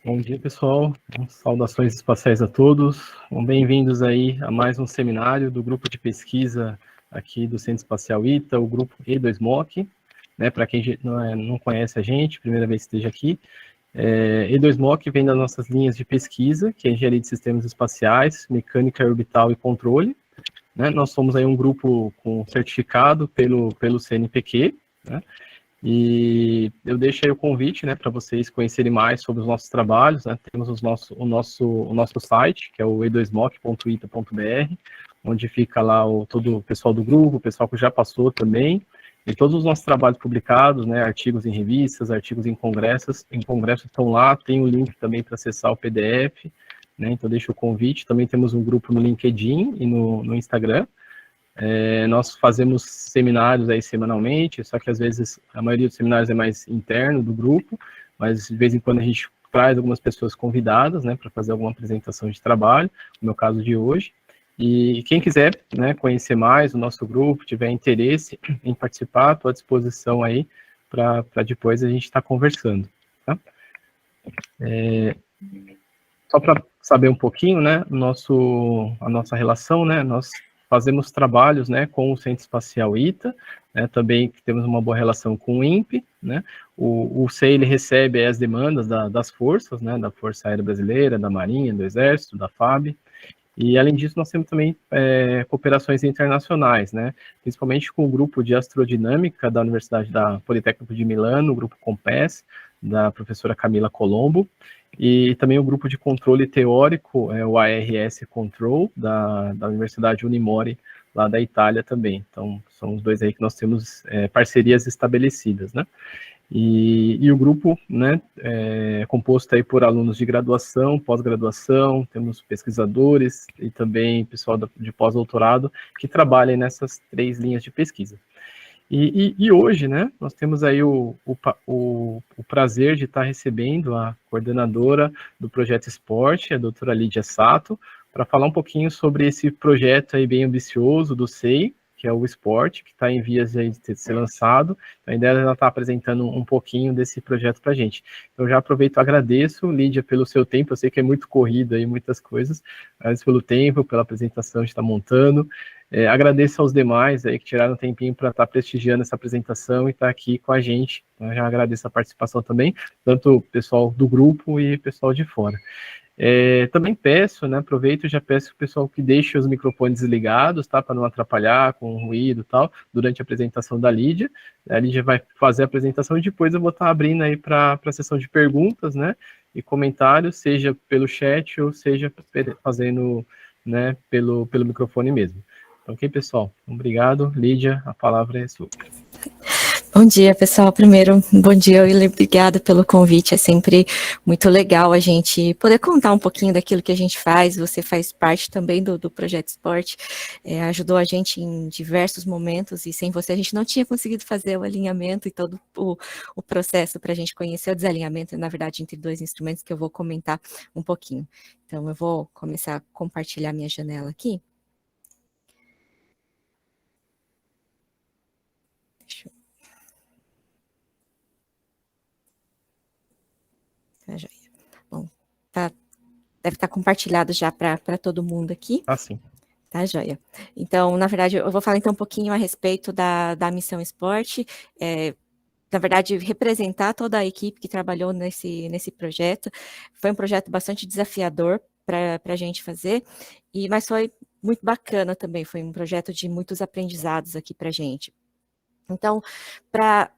Bom dia, pessoal. Saudações espaciais a todos. Bem-vindos aí a mais um seminário do grupo de pesquisa aqui do Centro Espacial ITA, o grupo E2MOC. Para quem não conhece a gente, primeira vez que esteja aqui, E2MOC vem das nossas linhas de pesquisa, que é Engenharia de Sistemas Espaciais, Mecânica Orbital e Controle. Nós somos aí um grupo com certificado pelo CNPq, e eu deixo aí o convite, para vocês conhecerem mais sobre os nossos trabalhos, Temos o nosso site, que é o e2moc.ita.br, onde fica lá todo o pessoal do grupo, o pessoal que já passou também, e todos os nossos trabalhos publicados, artigos em revistas, artigos em congressos estão lá, tem o link também para acessar o PDF, então deixo o convite. Também temos um grupo no LinkedIn e no Instagram. Nós fazemos seminários aí semanalmente, só que às vezes a maioria dos seminários é mais interno do grupo, mas de vez em quando a gente traz algumas pessoas convidadas, para fazer alguma apresentação de trabalho, no meu caso de hoje. E quem quiser, conhecer mais o nosso grupo, tiver interesse em participar, estou à disposição aí para depois a gente estar conversando, tá? Só para saber um pouquinho, a nossa relação, nós fazemos trabalhos, com o Centro Espacial ITA, também temos uma boa relação com o INPE, o CEI ele recebe as demandas das forças, da Força Aérea Brasileira, da Marinha, do Exército, da FAB, e além disso nós temos também cooperações internacionais, principalmente com o grupo de astrodinâmica da Universidade da Politécnico de Milano, o grupo COMPES, da professora Camila Colombo, e também o grupo de controle teórico, o ARS Control, da Universidade Unimore, lá da Itália também. Então, são os dois aí que nós temos parcerias estabelecidas, E o grupo, é composto aí por alunos de graduação, pós-graduação, temos pesquisadores e também pessoal de pós-doutorado que trabalham nessas 3 linhas de pesquisa. E hoje, nós temos aí o prazer de estar recebendo a coordenadora do Projeto Esporte, a doutora Lídia Sato, para falar um pouquinho sobre esse projeto aí bem ambicioso do SEI, que é o Esporte, que está em vias de ser lançado. A ideia é ela está apresentando um pouquinho desse projeto para a gente. Então, já aproveito e agradeço, Lídia, pelo seu tempo. Eu sei que é muito corrido aí, muitas coisas. Agradeço pelo tempo, pela apresentação que está montando. Agradeço aos demais aí que tiraram um tempinho para estar prestigiando essa apresentação e estar aqui com a gente. Eu já agradeço a participação também, tanto o pessoal do grupo e o pessoal de fora. Também peço, aproveito e já peço que o pessoal que deixe os microfones desligados, tá, para não atrapalhar com ruído e tal, durante a apresentação da Lídia. A Lídia vai fazer a apresentação e depois eu vou estar abrindo aí para a sessão de perguntas, e comentários, seja pelo chat ou seja fazendo, pelo microfone mesmo. Então, ok, pessoal? Obrigado. Lídia, a palavra é sua. Bom dia, pessoal. Primeiro, bom dia, Willer. Obrigada pelo convite. É sempre muito legal a gente poder contar um pouquinho daquilo que a gente faz. Você faz parte também do Projeto Esporte, ajudou a gente em diversos momentos, e sem você a gente não tinha conseguido fazer o alinhamento e todo o processo para a gente conhecer o desalinhamento, na verdade, entre 2 instrumentos que eu vou comentar um pouquinho. Então, eu vou começar a compartilhar minha janela aqui. Deixa eu... Tá, joia. Bom, deve estar compartilhado já para todo mundo aqui. Sim. Tá, joia. Então, na verdade, eu vou falar então um pouquinho a respeito da Missão Esporte, na verdade, representar toda a equipe que trabalhou nesse projeto. Foi um projeto bastante desafiador para a gente fazer, mas foi muito bacana também, foi um projeto de muitos aprendizados aqui para a gente. Então, para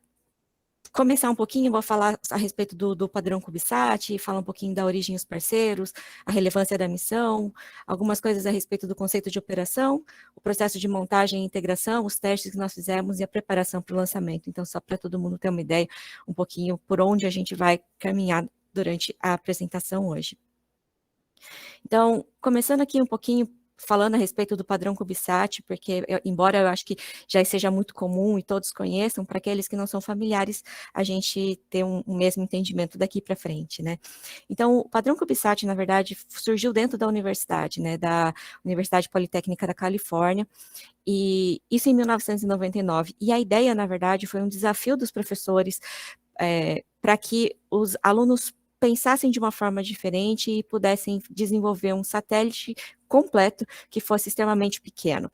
começar um pouquinho, vou falar a respeito do padrão CubeSat, falar um pouquinho da origem dos parceiros, a relevância da missão, algumas coisas a respeito do conceito de operação, o processo de montagem e integração, os testes que nós fizemos e a preparação para o lançamento. Então, só para todo mundo ter uma ideia, um pouquinho por onde a gente vai caminhar durante a apresentação hoje. Então, começando aqui um pouquinho falando a respeito do padrão CubeSat, porque, embora eu acho que já seja muito comum e todos conheçam, para aqueles que não são familiares, a gente ter um mesmo entendimento daqui para frente, Então, o padrão CubeSat, na verdade, surgiu dentro da universidade, da Universidade Politécnica da Califórnia, e isso em 1999. E a ideia, na verdade, foi um desafio dos professores para que os alunos pensassem de uma forma diferente e pudessem desenvolver um satélite completo que fosse extremamente pequeno.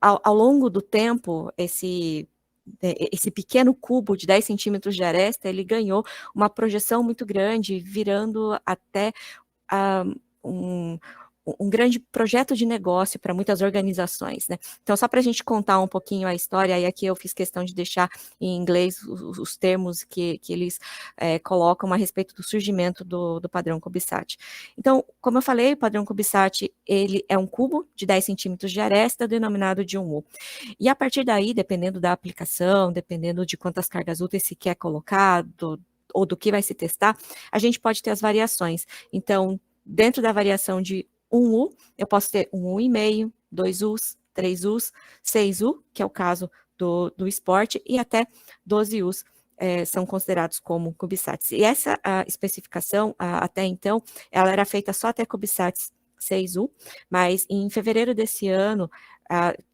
Ao longo do tempo, esse pequeno cubo de 10 centímetros de aresta, ele ganhou uma projeção muito grande, virando até um grande projeto de negócio para muitas organizações, né? Então, só para a gente contar um pouquinho a história, e aqui eu fiz questão de deixar em inglês os termos que eles colocam a respeito do surgimento do padrão CubeSat. Então, como eu falei, o padrão CubeSat, ele é um cubo de 10 centímetros de aresta, denominado de 1U. E a partir daí, dependendo da aplicação, dependendo de quantas cargas úteis se quer colocar, ou do que vai se testar, a gente pode ter as variações. Então, dentro da variação de 1U, eu posso ter 1U,5, 2Us, 3Us, 6U, que é o caso do esporte, e até 12Us são considerados como CubeSats. E essa especificação, até então, ela era feita só até CubeSats 6U, mas em fevereiro desse ano,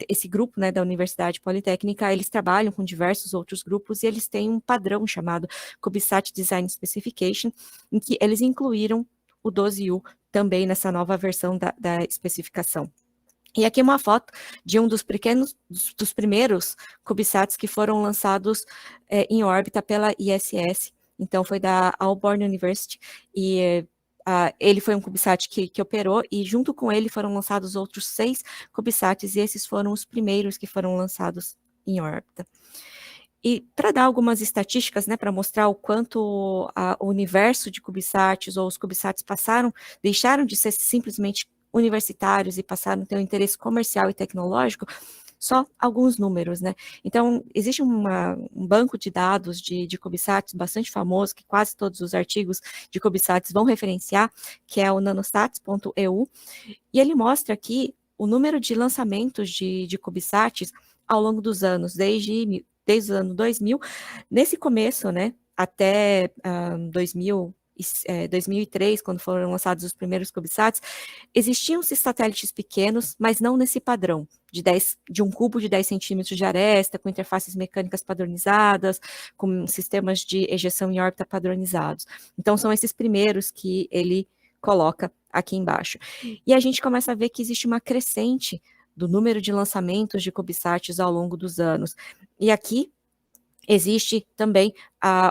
esse grupo, né, da Universidade Politécnica, eles trabalham com diversos outros grupos e eles têm um padrão chamado CubeSat Design Specification, em que eles incluíram o 12U também nessa nova versão da especificação. E aqui uma foto de um dos primeiros CubeSats que foram lançados em órbita pela ISS. Então, foi da Auburn University, e ele foi um CubeSat que operou, e junto com ele foram lançados outros 6 CubeSats, e esses foram os primeiros que foram lançados em órbita. E para dar algumas estatísticas, né, para mostrar o quanto o universo de CubeSats ou os CubeSats deixaram de ser simplesmente universitários e passaram a ter um interesse comercial e tecnológico, só alguns números, né? Então, existe um banco de dados de CubeSats bastante famoso, que quase todos os artigos de CubeSats vão referenciar, que é o nanosats.eu, e ele mostra aqui o número de lançamentos de CubeSats ao longo dos anos, desde o ano 2000, nesse começo, né, até 2003, quando foram lançados os primeiros CubeSats, existiam-se satélites pequenos, mas não nesse padrão, de um cubo de 10 centímetros de aresta, com interfaces mecânicas padronizadas, com sistemas de ejeção em órbita padronizados. Então, são esses primeiros que ele coloca aqui embaixo. E a gente começa a ver que existe uma crescente do número de lançamentos de CubeSats ao longo dos anos. E aqui existe também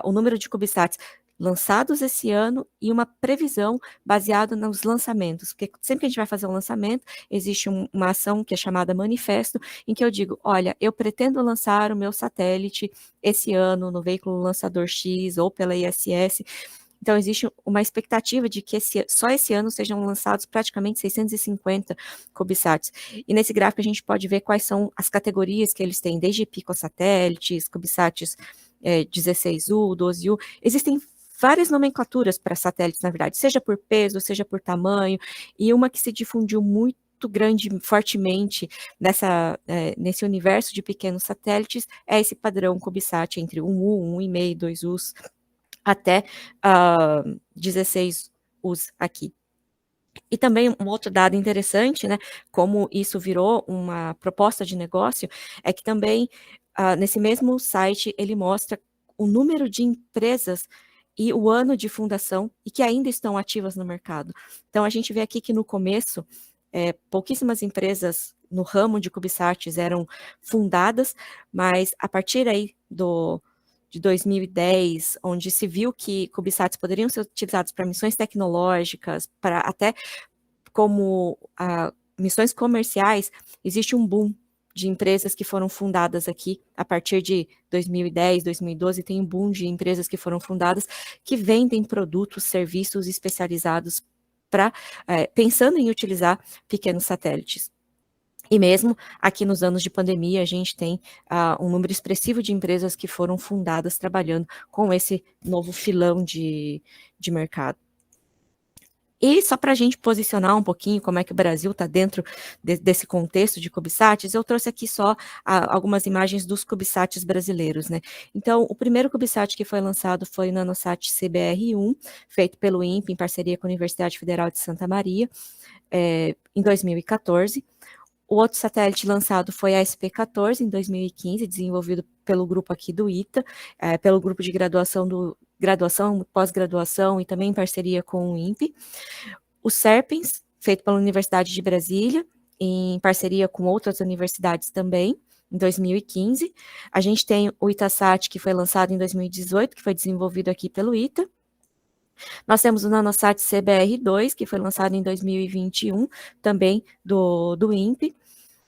o número de CubeSats lançados esse ano e uma previsão baseada nos lançamentos, porque sempre que a gente vai fazer um lançamento, existe uma ação que é chamada manifesto, em que eu digo, olha, eu pretendo lançar o meu satélite esse ano no veículo lançador X ou pela ISS. Então, existe uma expectativa de que só esse ano sejam lançados praticamente 650 CubeSats. E nesse gráfico a gente pode ver quais são as categorias que eles têm, desde picosatélites, CubeSats 16U, 12U. Existem várias nomenclaturas para satélites, na verdade, seja por peso, seja por tamanho, e uma que se difundiu muito fortemente nesse universo de pequenos satélites é esse padrão CubeSat entre 1U, 1,5, 2Us, até 16 Us aqui. E também um outro dado interessante, né, como isso virou uma proposta de negócio, é que também nesse mesmo site ele mostra o número de empresas e o ano de fundação e que ainda estão ativas no mercado. Então a gente vê aqui que no começo pouquíssimas empresas no ramo de CubeSats eram fundadas, mas a partir aí de 2010, onde se viu que CubeSats poderiam ser utilizados para missões tecnológicas, para até como missões comerciais, existe um boom de empresas que foram fundadas aqui a partir de 2010, 2012, tem um boom de empresas que foram fundadas que vendem produtos, serviços especializados pensando em utilizar pequenos satélites. E mesmo aqui nos anos de pandemia, a gente tem um número expressivo de empresas que foram fundadas trabalhando com esse novo filão de mercado. E só para a gente posicionar um pouquinho como é que o Brasil está dentro desse contexto de CubeSats, eu trouxe aqui só algumas imagens dos CubeSats brasileiros, né? Então, o primeiro CubeSat que foi lançado foi o Nanosat CBR-1, feito pelo INPE em parceria com a Universidade Federal de Santa Maria, em 2014. O outro satélite lançado foi a SP-14, em 2015, desenvolvido pelo grupo aqui do ITA, pelo grupo de graduação do graduação, pós-graduação e também em parceria com o INPE. O SERPENS, feito pela Universidade de Brasília, em parceria com outras universidades também, em 2015. A gente tem o ITASAT, que foi lançado em 2018, que foi desenvolvido aqui pelo ITA. Nós temos o Nanosat CBR2, que foi lançado em 2021, também do INPE.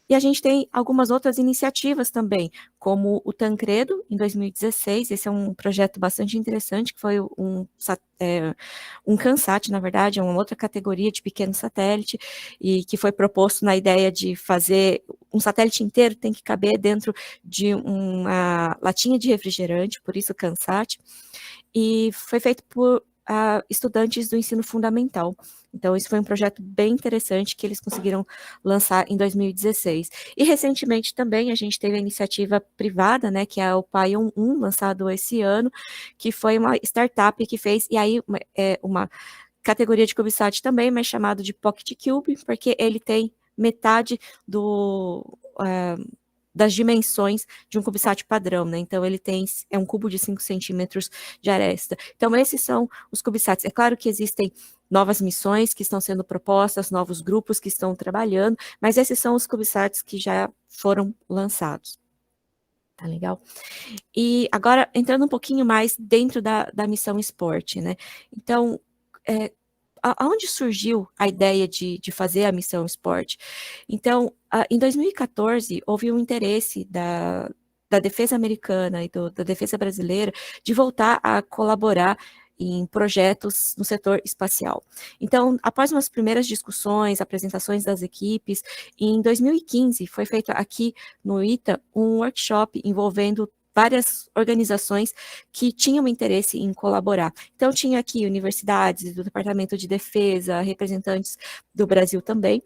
E a gente tem algumas outras iniciativas também, como o Tancredo, em 2016. Esse é um projeto bastante interessante, que foi um CANSAT, na verdade, é uma outra categoria de pequeno satélite, e que foi proposto na ideia de fazer um satélite inteiro tem que caber dentro de uma latinha de refrigerante, por isso CANSAT, e foi feito por estudantes do ensino fundamental. Então, isso foi um projeto bem interessante que eles conseguiram lançar em 2016. E, recentemente, também, a gente teve a iniciativa privada, né, que é o Pion 1, lançado esse ano, que foi uma startup que fez, e aí, uma categoria de CubeSat também, mas chamado de Pocket Cube, porque ele tem metade das dimensões de um CubeSat padrão, né? Então, ele é um cubo de 5 centímetros de aresta. Então, esses são os CubeSats. É claro que existem novas missões que estão sendo propostas, novos grupos que estão trabalhando, mas esses são os CubeSats que já foram lançados. Tá legal? E agora, entrando um pouquinho mais dentro da missão esporte, né? Então, aonde surgiu a ideia de fazer a missão esporte? Então, em 2014, houve um interesse da defesa americana e da defesa brasileira de voltar a colaborar em projetos no setor espacial. Então, após umas primeiras discussões, apresentações das equipes, em 2015 foi feito aqui no ITA um workshop envolvendo várias organizações que tinham interesse em colaborar. Então, tinha aqui universidades do Departamento de Defesa, representantes do Brasil também,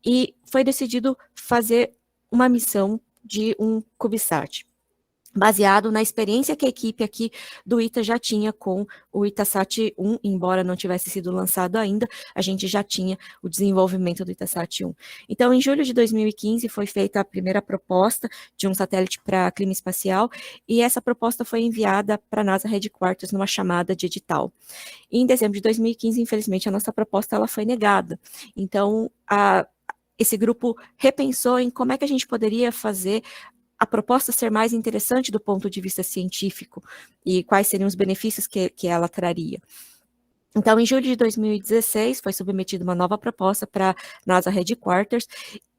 e foi decidido fazer uma missão de um CubeSat, baseado na experiência que a equipe aqui do ITA já tinha com o ITASAT 1, embora não tivesse sido lançado ainda, a gente já tinha o desenvolvimento do ITASAT 1. Então, em julho de 2015, foi feita a primeira proposta de um satélite para clima espacial, e essa proposta foi enviada para a NASA Headquarters numa chamada de edital. E em dezembro de 2015, infelizmente, a nossa proposta ela foi negada. Então, esse grupo repensou em como é que a gente poderia fazer a proposta ser mais interessante do ponto de vista científico e quais seriam os benefícios que ela traria. Então, em julho de 2016, foi submetida uma nova proposta para a NASA Headquarters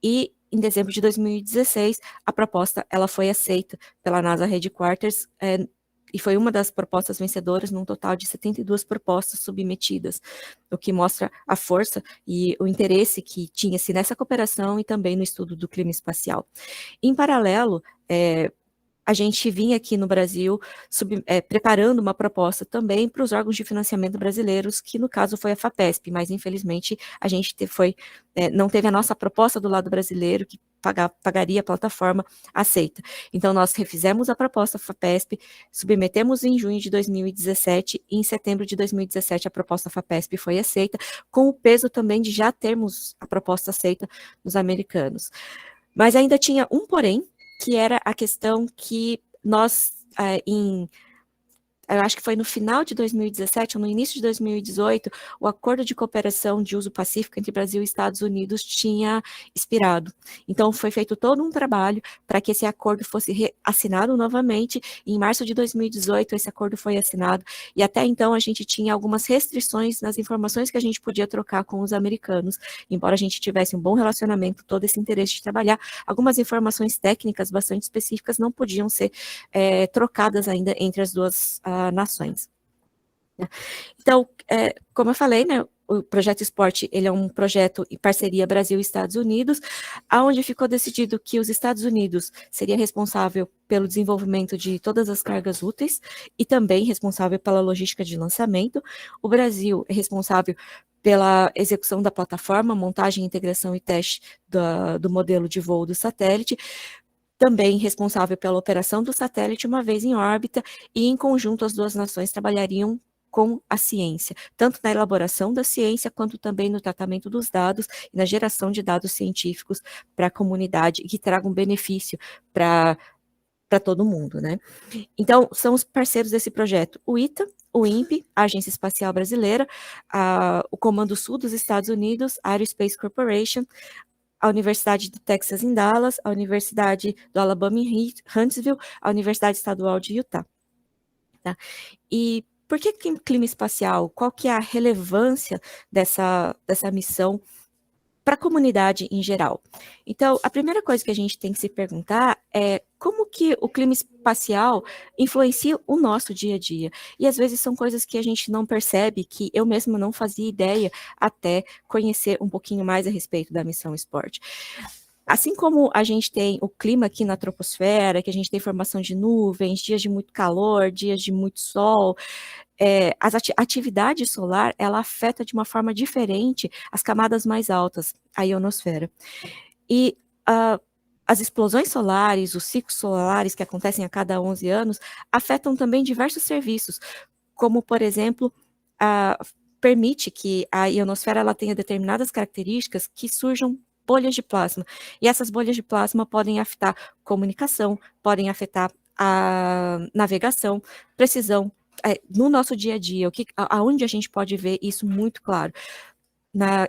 e, em dezembro de 2016, a proposta ela foi aceita pela NASA Headquarters e foi uma das propostas vencedoras num total de 72 propostas submetidas, o que mostra a força e o interesse que tinha-se nessa cooperação e também no estudo do clima espacial. Em paralelo, a gente vinha aqui no Brasil preparando uma proposta também para os órgãos de financiamento brasileiros, que no caso foi a FAPESP, mas infelizmente a gente não teve a nossa proposta do lado brasileiro, que pagaria a plataforma aceita. Então, nós refizemos a proposta FAPESP, submetemos em junho de 2017, e em setembro de 2017 a proposta FAPESP foi aceita, com o peso também de já termos a proposta aceita nos americanos. Mas ainda tinha um porém, que era a questão que nós, eu acho que foi no final de 2017 ou no início de 2018, o acordo de cooperação de uso pacífico entre Brasil e Estados Unidos tinha expirado. Então, foi feito todo um trabalho para que esse acordo fosse assinado novamente. Em março de 2018, esse acordo foi assinado, e até então a gente tinha algumas restrições nas informações que a gente podia trocar com os americanos. Embora a gente tivesse um bom relacionamento, todo esse interesse de trabalhar, algumas informações técnicas bastante específicas não podiam ser trocadas ainda entre as duas nações. Então, como eu falei, né, o Projeto Esporte, ele é um projeto em parceria Brasil e Estados Unidos, onde ficou decidido que os Estados Unidos seria responsável pelo desenvolvimento de todas as cargas úteis e também responsável pela logística de lançamento. O Brasil é responsável pela execução da plataforma, montagem, integração e teste do modelo de voo do satélite, também responsável pela operação do satélite uma vez em órbita, e em conjunto as duas nações trabalhariam com a ciência, tanto na elaboração da ciência, quanto também no tratamento dos dados e na geração de dados científicos para a comunidade, que tragam benefício para para todo mundo, né? Então, são os parceiros desse projeto, o ITA, o INPE, a Agência Espacial Brasileira, o Comando Sul dos Estados Unidos, a Aerospace Corporation, a Universidade do Texas em Dallas, a Universidade do Alabama em Huntsville, a Universidade Estadual de Utah. Tá? E por que clima espacial? Qual que é a relevância dessa missão para a comunidade em geral? Então, a primeira coisa que a gente tem que se perguntar é como que o clima espacial influencia o nosso dia a dia. E às vezes são coisas que a gente não percebe, que eu mesma não fazia ideia até conhecer um pouquinho mais a respeito da missão Sport. Assim como a gente tem o clima aqui na troposfera, que a gente tem formação de nuvens, dias de muito calor, dias de muito sol, a atividade solar, ela afeta de uma forma diferente as camadas mais altas, a ionosfera. E as explosões solares, os ciclos solares que acontecem a cada 11 anos, afetam também diversos serviços, como, por exemplo, permite que a ionosfera ela tenha determinadas características que surjam bolhas de plasma. E essas bolhas de plasma podem afetar comunicação, podem afetar a navegação, precisão, no nosso dia a dia, aonde a gente pode ver isso muito claro?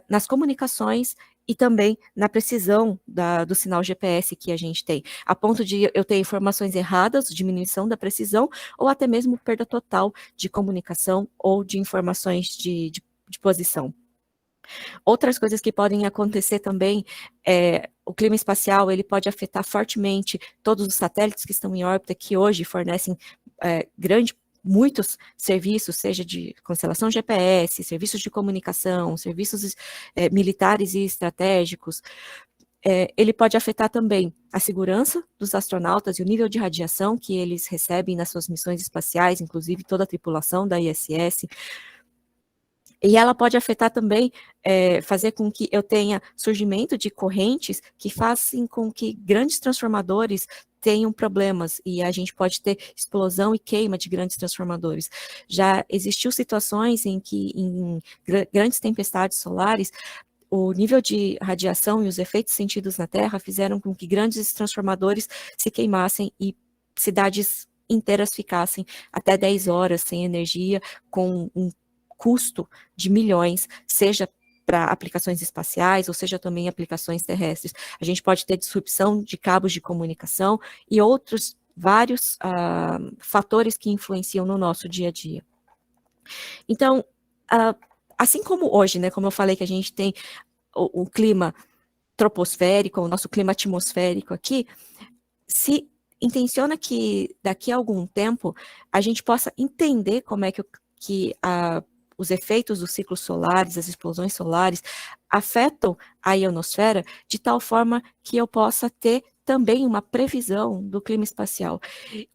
Nas comunicações e também na precisão do sinal GPS que a gente tem, a ponto de eu ter informações erradas, diminuição da precisão, ou até mesmo perda total de comunicação ou de informações de posição. Outras coisas que podem acontecer também, o clima espacial ele pode afetar fortemente todos os satélites que estão em órbita, que hoje fornecem muitos serviços, seja de constelação GPS, serviços de comunicação, serviços militares e estratégicos. Ele pode afetar também a segurança dos astronautas e o nível de radiação que eles recebem nas suas missões espaciais, inclusive toda a tripulação da ISS. E ela pode afetar também, fazer com que eu tenha surgimento de correntes que façam com que grandes transformadores tenham problemas, e a gente pode ter explosão e queima de grandes transformadores. Já existiu situações em que, em grandes tempestades solares, o nível de radiação e os efeitos sentidos na Terra fizeram com que grandes transformadores se queimassem e cidades inteiras ficassem até 10 horas sem energia, com um custo de milhões, seja para aplicações espaciais, ou seja também aplicações terrestres. A gente pode ter disrupção de cabos de comunicação e outros vários fatores que influenciam no nosso dia a dia. Então, assim como hoje, né, como eu falei que a gente tem o clima troposférico, o nosso clima atmosférico aqui, se intenciona que daqui a algum tempo a gente possa entender como é que os efeitos dos ciclos solares, as explosões solares, afetam a ionosfera de tal forma que eu possa ter também uma previsão do clima espacial.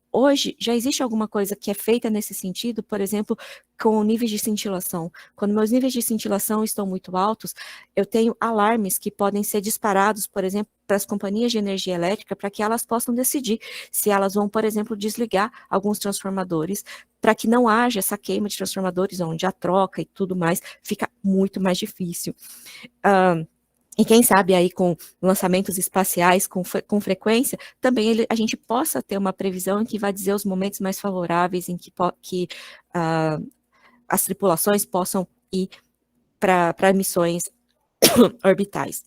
Hoje, já existe alguma coisa que é feita nesse sentido, por exemplo, com níveis de cintilação. Quando meus níveis de cintilação estão muito altos, eu tenho alarmes que podem ser disparados, por exemplo, para as companhias de energia elétrica, para que elas possam decidir se elas vão, por exemplo, desligar alguns transformadores, para que não haja essa queima de transformadores, onde a troca e tudo mais fica muito mais difícil. E quem sabe aí com lançamentos espaciais com frequência, também a gente possa ter uma previsão em que vai dizer os momentos mais favoráveis em que as tripulações possam ir para missões orbitais.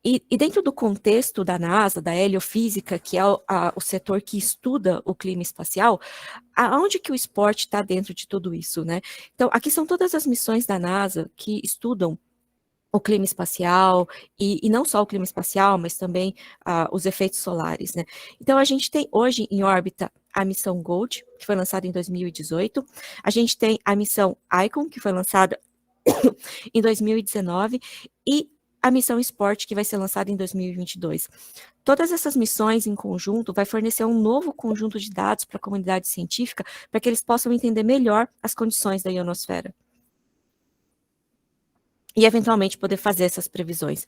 E dentro do contexto da NASA, da heliofísica, que é o setor que estuda o clima espacial, aonde que o esporte está dentro de tudo isso, né? Então, aqui são todas as missões da NASA que estudam o clima espacial, e não só o clima espacial, mas também os efeitos solares, né? Então, a gente tem hoje em órbita a missão Gold, que foi lançada em 2018, a gente tem a missão Icon, que foi lançada em 2019, e a missão Sport, que vai ser lançada em 2022. Todas essas missões em conjunto vai fornecer um novo conjunto de dados para a comunidade científica, para que eles possam entender melhor as condições da ionosfera. E, eventualmente, poder fazer essas previsões.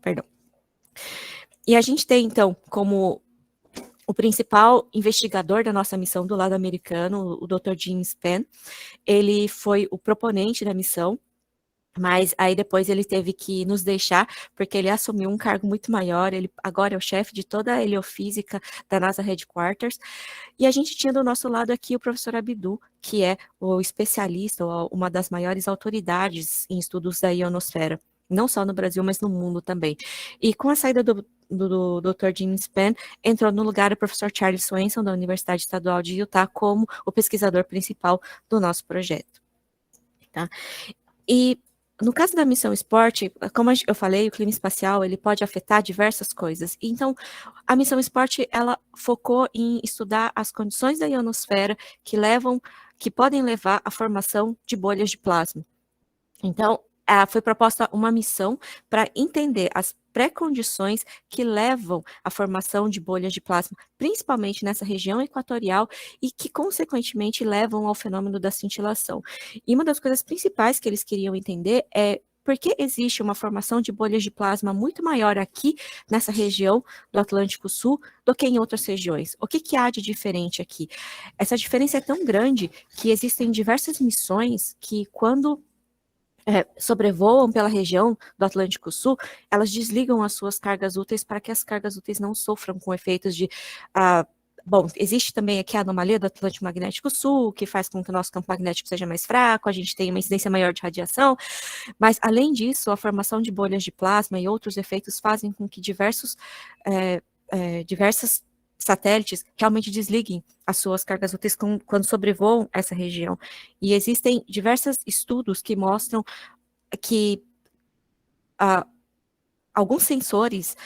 Perdão. E a gente tem, então, como o principal investigador da nossa missão do lado americano, o Dr. Jim Spann, ele foi o proponente da missão, Mas aí depois ele teve que nos deixar, porque ele assumiu um cargo muito maior, ele agora é o chefe de toda a heliofísica da NASA Headquarters, e a gente tinha do nosso lado aqui o professor Abdu, que é o especialista, ou uma das maiores autoridades em estudos da ionosfera, não só no Brasil, mas no mundo também. E com a saída do Dr. Jim Spann, entrou no lugar o professor Charles Swenson, da Universidade Estadual de Utah, como o pesquisador principal do nosso projeto. Tá? E no caso da missão esporte, como eu falei, o clima espacial ele pode afetar diversas coisas. Então, a missão esporte ela focou em estudar as condições da ionosfera que podem levar à formação de bolhas de plasma. Então, foi proposta uma missão para entender as pré-condições que levam à formação de bolhas de plasma, principalmente nessa região equatorial, e que, consequentemente, levam ao fenômeno da cintilação. E uma das coisas principais que eles queriam entender é por que existe uma formação de bolhas de plasma muito maior aqui, nessa região do Atlântico Sul, do que em outras regiões. O que há de diferente aqui? Essa diferença é tão grande que existem diversas missões que, quando sobrevoam pela região do Atlântico Sul, elas desligam as suas cargas úteis para que as cargas úteis não sofram com efeitos de... bom, existe também aqui a anomalia do Atlântico Magnético Sul, que faz com que o nosso campo magnético seja mais fraco, a gente tenha uma incidência maior de radiação, mas, além disso, a formação de bolhas de plasma e outros efeitos fazem com que diversas satélites realmente desliguem as suas cargas úteis quando sobrevoam essa região. E existem diversos estudos que mostram que alguns sensores,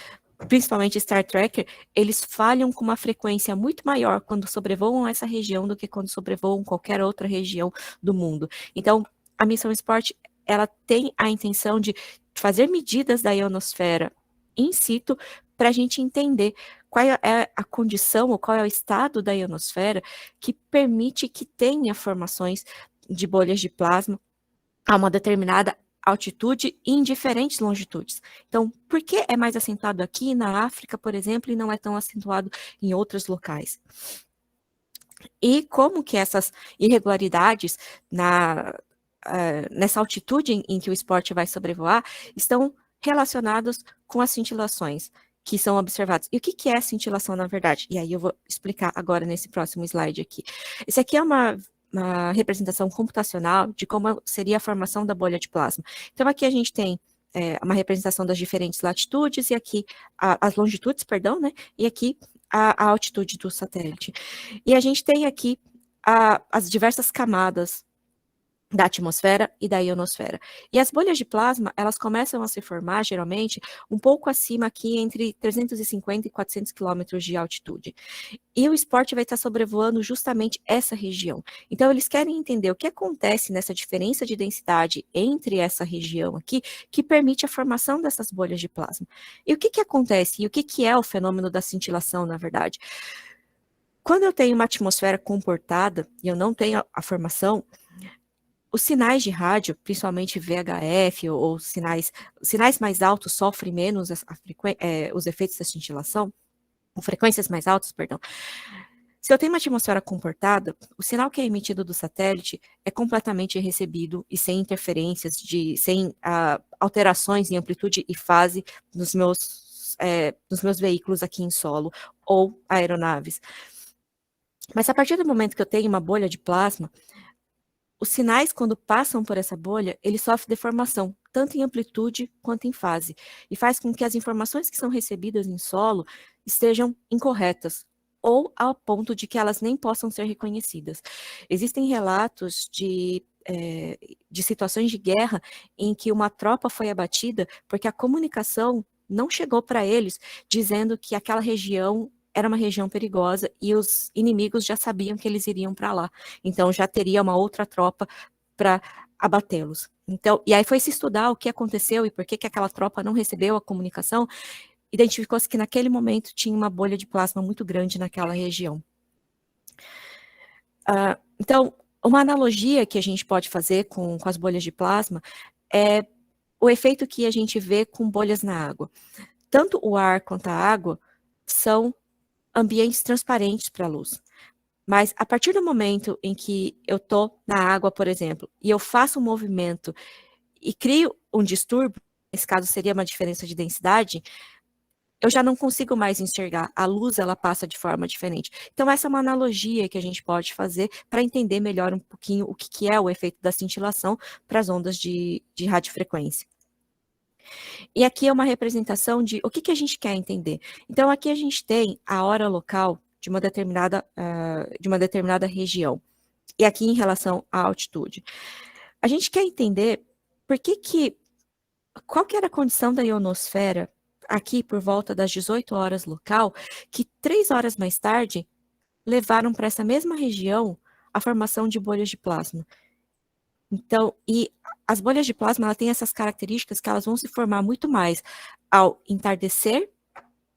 principalmente Star Tracker, eles falham com uma frequência muito maior quando sobrevoam essa região do que quando sobrevoam qualquer outra região do mundo. Então, a missão Sport, ela tem a intenção de fazer medidas da ionosfera in situ para a gente entender qual é a condição ou qual é o estado da ionosfera que permite que tenha formações de bolhas de plasma a uma determinada altitude e em diferentes longitudes. Então, por que é mais acentuado aqui na África, por exemplo, e não é tão acentuado em outros locais? E como que essas irregularidades nessa altitude em que o esporte vai sobrevoar estão relacionados com as cintilações que são observadas. E o que é cintilação, na verdade? E aí eu vou explicar agora nesse próximo slide aqui. Esse aqui é uma representação computacional de como seria a formação da bolha de plasma. Então, aqui a gente tem uma representação das diferentes latitudes, e aqui as longitudes, perdão, né? E aqui a altitude do satélite. E a gente tem aqui as diversas camadas da atmosfera e da ionosfera. E as bolhas de plasma, elas começam a se formar, geralmente, um pouco acima aqui, entre 350 e 400 quilômetros de altitude. E o esporte vai estar sobrevoando justamente essa região. Então, eles querem entender o que acontece nessa diferença de densidade entre essa região aqui, que permite a formação dessas bolhas de plasma. E o que acontece? E o que é o fenômeno da cintilação, na verdade? Quando eu tenho uma atmosfera comportada, e eu não tenho a formação, os sinais de rádio, principalmente VHF ou sinais mais altos sofrem menos os efeitos da cintilação, com frequências mais altas, perdão. Se eu tenho uma atmosfera comportada, o sinal que é emitido do satélite é completamente recebido e sem interferências, sem alterações em amplitude e fase nos meus veículos aqui em solo ou aeronaves. Mas a partir do momento que eu tenho uma bolha de plasma, os sinais, quando passam por essa bolha, eles sofrem deformação, tanto em amplitude quanto em fase, e faz com que as informações que são recebidas em solo estejam incorretas, ou ao ponto de que elas nem possam ser reconhecidas. Existem relatos de situações de guerra em que uma tropa foi abatida porque a comunicação não chegou para eles dizendo que aquela região era uma região perigosa e os inimigos já sabiam que eles iriam para lá. Então já teria uma outra tropa para abatê-los. Então, e aí foi se estudar o que aconteceu e por que aquela tropa não recebeu a comunicação. Identificou-se que naquele momento tinha uma bolha de plasma muito grande naquela região. Então, uma analogia que a gente pode fazer com as bolhas de plasma é o efeito que a gente vê com bolhas na água. Tanto o ar quanto a água são ambientes transparentes para a luz. Mas a partir do momento em que eu estou na água, por exemplo, e eu faço um movimento e crio um distúrbio, nesse caso seria uma diferença de densidade, eu já não consigo mais enxergar. A luz, ela passa de forma diferente. Então, essa é uma analogia que a gente pode fazer para entender melhor um pouquinho o que é o efeito da cintilação para as ondas de radiofrequência. E aqui é uma representação de o que a gente quer entender. Então, aqui a gente tem a hora local de uma determinada região. E aqui em relação à altitude. A gente quer entender qual que era a condição da ionosfera aqui por volta das 18 horas local, que 3 horas mais tarde levaram para essa mesma região a formação de bolhas de plasma. Então, e as bolhas de plasma, ela tem essas características que elas vão se formar muito mais ao entardecer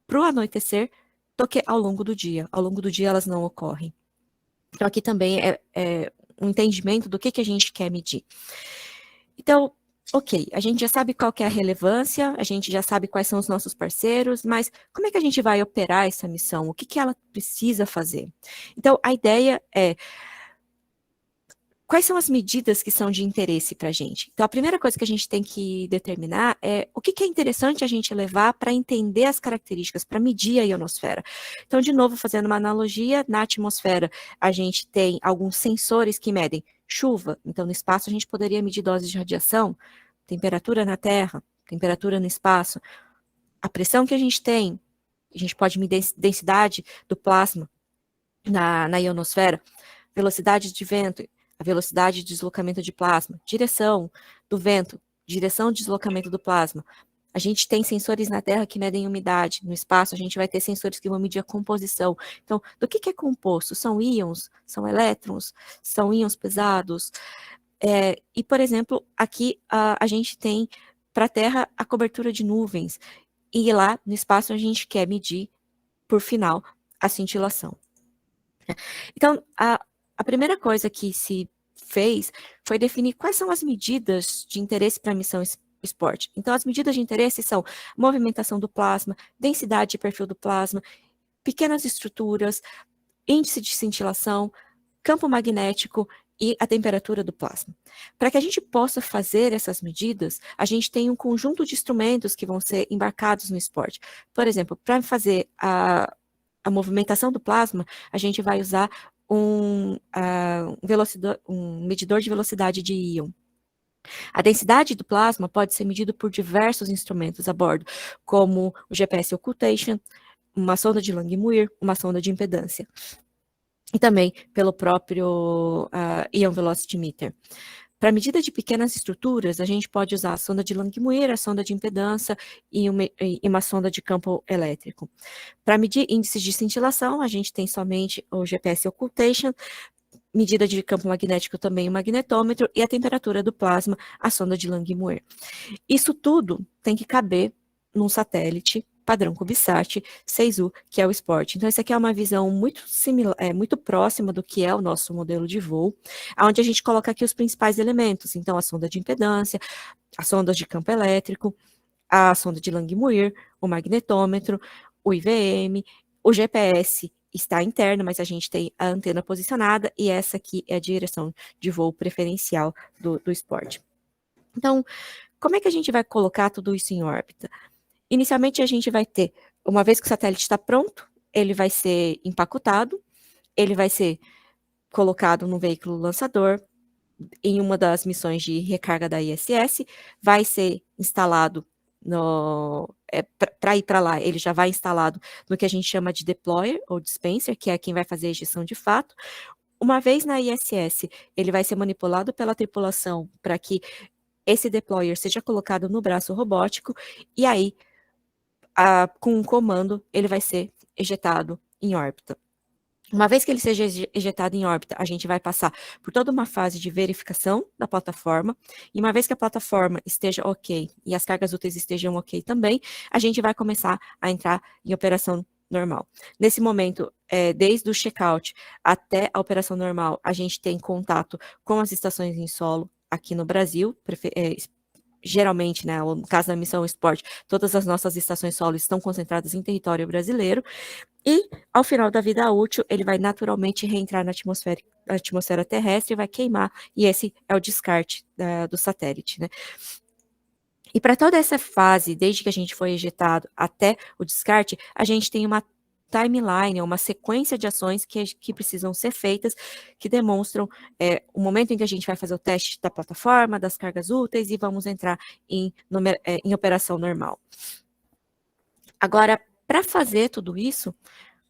para o anoitecer do que ao longo do dia. Ao longo do dia elas não ocorrem. Então, aqui também é um entendimento do que a gente quer medir. Então, ok, a gente já sabe qual que é a relevância, a gente já sabe quais são os nossos parceiros, mas como é que a gente vai operar essa missão? O que ela precisa fazer? Então, a ideia é quais são as medidas que são de interesse para a gente? Então, a primeira coisa que a gente tem que determinar é o que é interessante a gente levar para entender as características, para medir a ionosfera. Então, de novo, fazendo uma analogia, na atmosfera a gente tem alguns sensores que medem chuva, então no espaço a gente poderia medir doses de radiação, temperatura na Terra, temperatura no espaço, a pressão que a gente tem, a gente pode medir densidade do plasma na ionosfera, velocidade de vento, a velocidade de deslocamento de plasma, direção do vento, direção de deslocamento do plasma. A gente tem sensores na Terra que medem umidade. No espaço, a gente vai ter sensores que vão medir a composição. Então, do que é composto? São íons? São elétrons? São íons pesados? E, por exemplo, aqui a gente tem para a Terra a cobertura de nuvens. E lá no espaço a gente quer medir, por final, a cintilação. Então, a primeira coisa que se fez foi definir quais são as medidas de interesse para a missão esporte. Então, as medidas de interesse são movimentação do plasma, densidade e perfil do plasma, pequenas estruturas, índice de cintilação, campo magnético e a temperatura do plasma. Para que a gente possa fazer essas medidas, a gente tem um conjunto de instrumentos que vão ser embarcados no esporte. Por exemplo, para fazer a movimentação do plasma, a gente vai usar um medidor de velocidade de íon. A densidade do plasma pode ser medida por diversos instrumentos a bordo, como o GPS Occultation, uma sonda de Langmuir, uma sonda de impedância. E também pelo próprio Ion Velocity Meter. Para medida de pequenas estruturas, a gente pode usar a sonda de Langmuir, a sonda de impedância e uma sonda de campo elétrico. Para medir índices de cintilação, a gente tem somente o GPS Occultation, medida de campo magnético também o magnetômetro e a temperatura do plasma, a sonda de Langmuir. Isso tudo tem que caber num satélite padrão CubeSat 6U, que é o esporte. Então, essa aqui é uma visão muito similar, muito próxima do que é o nosso modelo de voo, onde a gente coloca aqui os principais elementos. Então, a sonda de impedância, a sonda de campo elétrico, a sonda de Langmuir, o magnetômetro, o IVM, o GPS está interno, mas a gente tem a antena posicionada e essa aqui é a direção de voo preferencial do esporte. Então, como é que a gente vai colocar tudo isso em órbita? Inicialmente, a gente vai ter, uma vez que o satélite está pronto, ele vai ser empacotado, ele vai ser colocado no veículo lançador, em uma das missões de recarga da ISS, vai ser instalado para ir para lá, ele já vai instalado no que a gente chama de deployer ou dispenser, que é quem vai fazer a ejeção de fato. Uma vez na ISS, ele vai ser manipulado pela tripulação para que esse deployer seja colocado no braço robótico, e aí, com um comando, ele vai ser ejetado em órbita. Uma vez que ele seja ejetado em órbita, a gente vai passar por toda uma fase de verificação da plataforma, e uma vez que a plataforma esteja ok, e as cargas úteis estejam ok também, a gente vai começar a entrar em operação normal. Nesse momento, desde o check-out até a operação normal, a gente tem contato com as estações em solo aqui no Brasil, geralmente, né, no caso da missão esporte, todas as nossas estações solo estão concentradas em território brasileiro, e ao final da vida útil, ele vai naturalmente reentrar na atmosfera atmosfera terrestre, vai queimar, e esse é o descarte do satélite, né? E para toda essa fase, desde que a gente foi ejetado até o descarte, a gente tem uma timeline, uma sequência de ações que precisam ser feitas, que demonstram o momento em que a gente vai fazer o teste da plataforma, das cargas úteis, e vamos entrar em operação normal. Agora, para fazer tudo isso,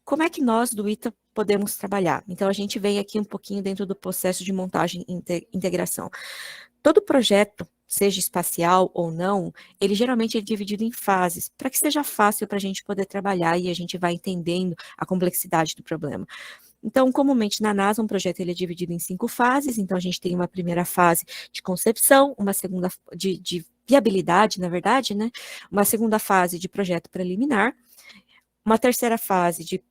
como é que nós do ITA podemos trabalhar? Então, a gente vem aqui um pouquinho dentro do processo de montagem e integração. Todo projeto, seja espacial ou não, ele geralmente é dividido em fases, para que seja fácil para a gente poder trabalhar e a gente vai entendendo a complexidade do problema. Então, comumente na NASA, um projeto ele é dividido em 5 fases, então a gente tem uma primeira fase de concepção, uma segunda de viabilidade, na verdade, né? Uma segunda fase de projeto preliminar, uma terceira fase de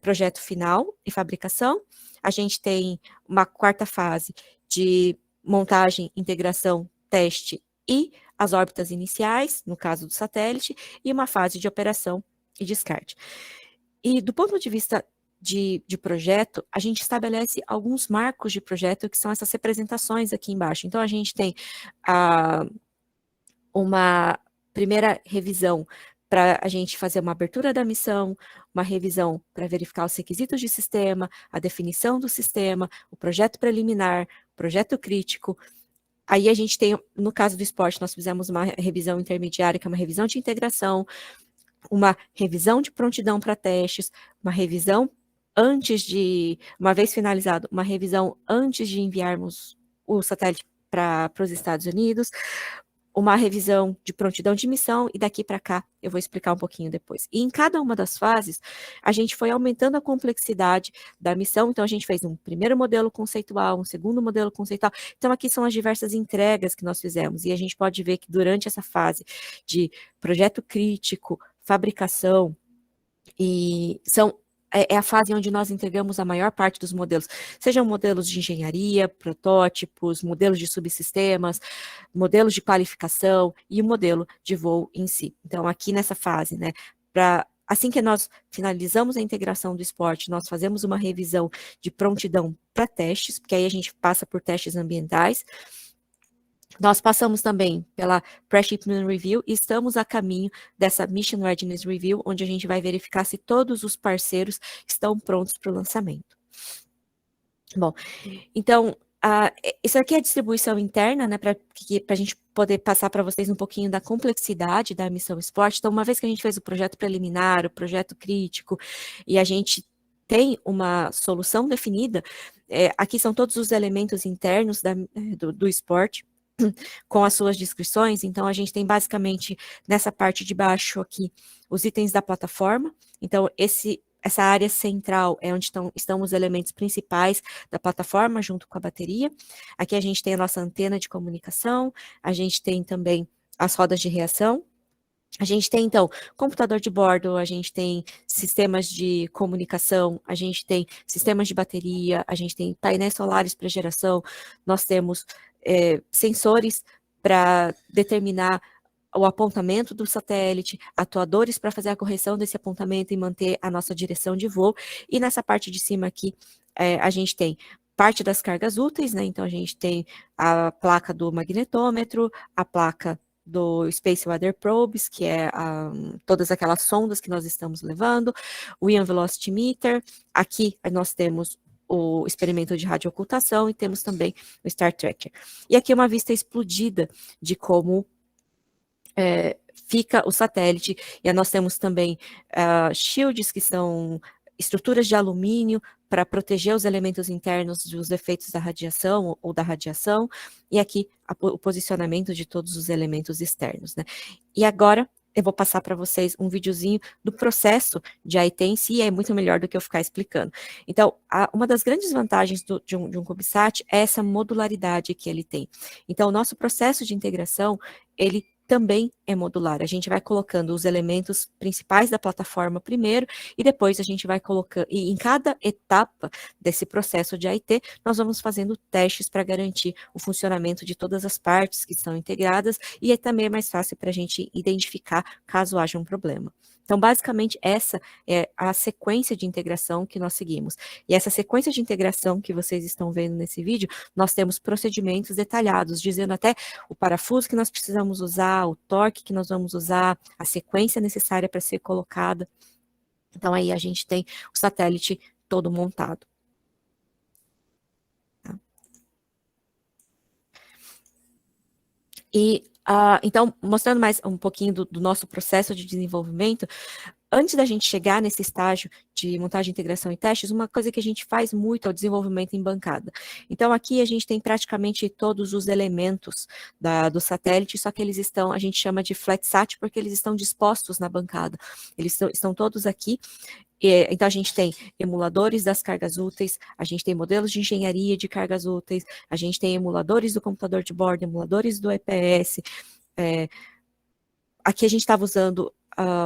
projeto final e fabricação, a gente tem uma quarta fase de montagem, integração, teste e as órbitas iniciais, no caso do satélite, e uma fase de operação e descarte. E do ponto de vista de projeto, a gente estabelece alguns marcos de projeto, que são essas representações aqui embaixo. Então, a gente tem uma primeira revisão para a gente fazer uma abertura da missão, uma revisão para verificar os requisitos de sistema, a definição do sistema, o projeto preliminar, projeto crítico. Aí a gente tem, no caso do esporte, nós fizemos uma revisão intermediária, que é uma revisão de integração, uma revisão de prontidão para testes, uma revisão antes de, uma vez finalizado, uma revisão antes de enviarmos o satélite para os Estados Unidos, uma revisão de prontidão de missão, e daqui para cá eu vou explicar um pouquinho depois. E em cada uma das fases, a gente foi aumentando a complexidade da missão, então a gente fez um primeiro modelo conceitual, um segundo modelo conceitual, então aqui são as diversas entregas que nós fizemos, e a gente pode ver que durante essa fase de projeto crítico, fabricação, e é a fase onde nós entregamos a maior parte dos modelos, sejam modelos de engenharia, protótipos, modelos de subsistemas, modelos de qualificação e o modelo de voo em si. Então, aqui nessa fase, né, assim que nós finalizamos a integração do esporte, nós fazemos uma revisão de prontidão para testes, porque aí a gente passa por testes ambientais. Nós passamos também pela Pre-Shipment Review e estamos a caminho dessa Mission Readiness Review, onde a gente vai verificar se todos os parceiros estão prontos para o lançamento. Bom, então, isso aqui é a distribuição interna, né, para a gente poder passar para vocês um pouquinho da complexidade da missão esporte. Então, uma vez que a gente fez o projeto preliminar, o projeto crítico, e a gente tem uma solução definida, aqui são todos os elementos internos do esporte, com as suas descrições. Então, a gente tem basicamente, nessa parte de baixo aqui, os itens da plataforma. Então, essa área central é onde estão os elementos principais da plataforma, junto com a bateria. Aqui a gente tem a nossa antena de comunicação, a gente tem também as rodas de reação. A gente tem, então, computador de bordo, a gente tem sistemas de comunicação, a gente tem sistemas de bateria, a gente tem painéis solares para geração, nós temos sensores para determinar o apontamento do satélite, atuadores para fazer a correção desse apontamento e manter a nossa direção de voo. E nessa parte de cima aqui, a gente tem parte das cargas úteis, né? Então, a gente tem a placa do magnetômetro, a placa do Space Weather Probes, que é todas aquelas sondas que nós estamos levando, o Ion Velocity Meter. Aqui nós temos o experimento de radioocultação e temos também o Star Tracker. E aqui é uma vista explodida de como fica o satélite, e nós temos também shields, que são estruturas de alumínio para proteger os elementos internos dos efeitos da radiação ou da radiação, e aqui o posicionamento de todos os elementos externos, né? E agora eu vou passar para vocês um videozinho do processo de AIT em si, é muito melhor do que eu ficar explicando. Então, uma das grandes vantagens de um CubeSat é essa modularidade que ele tem. Então, o nosso processo de integração, ele também é modular. A gente vai colocando os elementos principais da plataforma primeiro, e depois a gente vai colocando, e em cada etapa desse processo de AIT, nós vamos fazendo testes para garantir o funcionamento de todas as partes que estão integradas, e aí também é mais fácil para a gente identificar caso haja um problema. Então, basicamente, essa é a sequência de integração que nós seguimos. E essa sequência de integração que vocês estão vendo nesse vídeo, nós temos procedimentos detalhados, dizendo até o parafuso que nós precisamos usar, o torque que nós vamos usar, a sequência necessária para ser colocada. Então, aí a gente tem o satélite todo montado. Tá? E, então, mostrando mais um pouquinho do nosso processo de desenvolvimento, antes da gente chegar nesse estágio de montagem, integração e testes, uma coisa que a gente faz muito é o desenvolvimento em bancada. Então, aqui a gente tem praticamente todos os elementos do satélite, só que eles estão, a gente chama de FlatSat, porque eles estão dispostos na bancada. Eles estão todos aqui. Então, a gente tem emuladores das cargas úteis, a gente tem modelos de engenharia de cargas úteis, a gente tem emuladores do computador de bordo, emuladores do EPS. Aqui a gente estava usando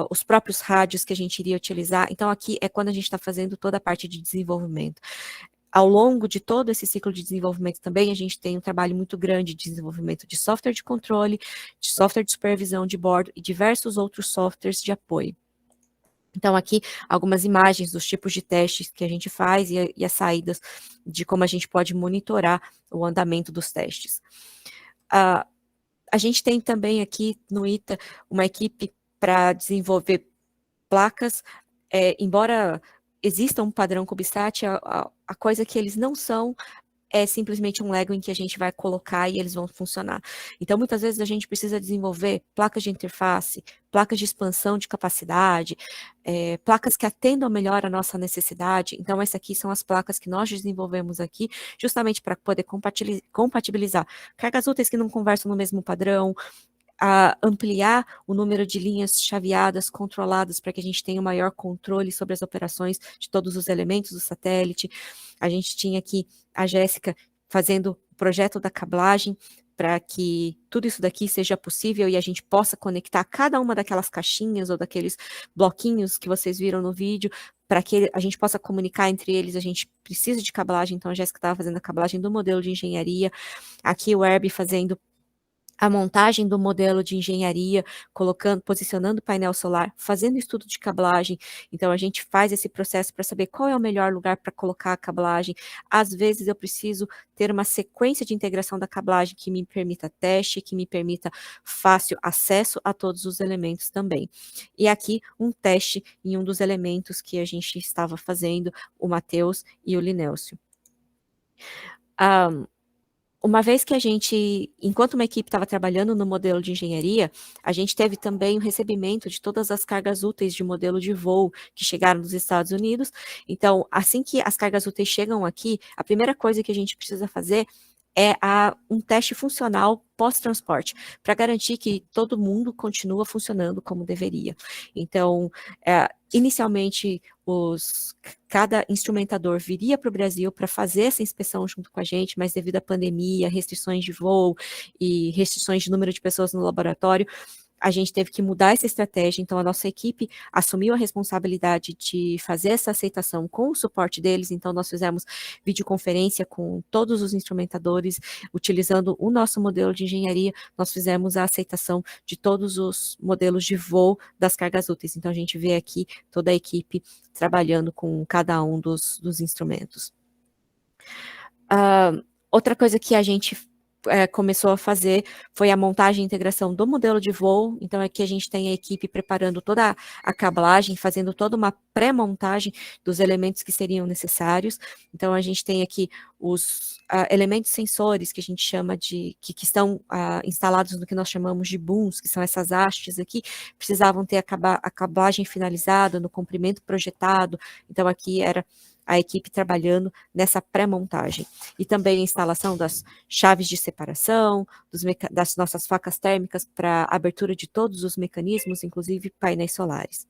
os próprios rádios que a gente iria utilizar. Então, aqui é quando a gente está fazendo toda a parte de desenvolvimento. Ao longo de todo esse ciclo de desenvolvimento também, a gente tem um trabalho muito grande de desenvolvimento de software de controle, de software de supervisão de bordo e diversos outros softwares de apoio. Então, aqui, algumas imagens dos tipos de testes que a gente faz e as saídas de como a gente pode monitorar o andamento dos testes. A gente tem também aqui no ITA uma equipe para desenvolver placas, embora exista um padrão CubeSat, a coisa que eles não são é simplesmente um Lego em que a gente vai colocar e eles vão funcionar. Então, muitas vezes a gente precisa desenvolver placas de interface, placas de expansão de capacidade, placas que atendam melhor a nossa necessidade. Então, essas aqui são as placas que nós desenvolvemos aqui, justamente para poder compatibilizar cargas úteis que não conversam no mesmo padrão, ampliar o número de linhas chaveadas, controladas, para que a gente tenha um maior controle sobre as operações de todos os elementos do satélite. A gente tinha aqui a Jéssica fazendo o projeto da cablagem, para que tudo isso daqui seja possível e a gente possa conectar cada uma daquelas caixinhas ou daqueles bloquinhos que vocês viram no vídeo, para que a gente possa comunicar entre eles. A gente precisa de cablagem, então a Jéssica estava fazendo a cablagem do modelo de engenharia, aqui o Herbie fazendo a montagem do modelo de engenharia, posicionando o painel solar, fazendo estudo de cablagem. Então, a gente faz esse processo para saber qual é o melhor lugar para colocar a cablagem. Às vezes, eu preciso ter uma sequência de integração da cablagem que me permita teste, que me permita fácil acesso a todos os elementos também. E aqui, um teste em um dos elementos que a gente estava fazendo, o Matheus e o Linélcio. Uma vez que a gente, enquanto uma equipe estava trabalhando no modelo de engenharia, a gente teve também o recebimento de todas as cargas úteis de modelo de voo que chegaram dos Estados Unidos. Então, assim que as cargas úteis chegam aqui, a primeira coisa que a gente precisa fazer é um teste funcional pós-transporte, para garantir que todo mundo continua funcionando como deveria. Então, inicialmente, cada instrumentador viria para o Brasil para fazer essa inspeção junto com a gente, mas devido à pandemia, restrições de voo e restrições de número de pessoas no laboratório, a gente teve que mudar essa estratégia. Então, a nossa equipe assumiu a responsabilidade de fazer essa aceitação com o suporte deles. Então, nós fizemos videoconferência com todos os instrumentadores, utilizando o nosso modelo de engenharia, nós fizemos a aceitação de todos os modelos de voo das cargas úteis. Então, a gente vê aqui toda a equipe trabalhando com cada um dos instrumentos. Outra coisa que a gente começou a fazer foi a montagem e integração do modelo de voo. Então, aqui a gente tem a equipe preparando toda a cablagem, fazendo toda uma pré-montagem dos elementos que seriam necessários. Então, a gente tem aqui os elementos sensores que a gente chama de, que estão instalados no que nós chamamos de booms, que são essas hastes aqui, precisavam ter a cablagem finalizada, no comprimento projetado. Então, aqui era a equipe trabalhando nessa pré-montagem. E também a instalação das chaves de separação, das nossas facas térmicas para abertura de todos os mecanismos, inclusive painéis solares.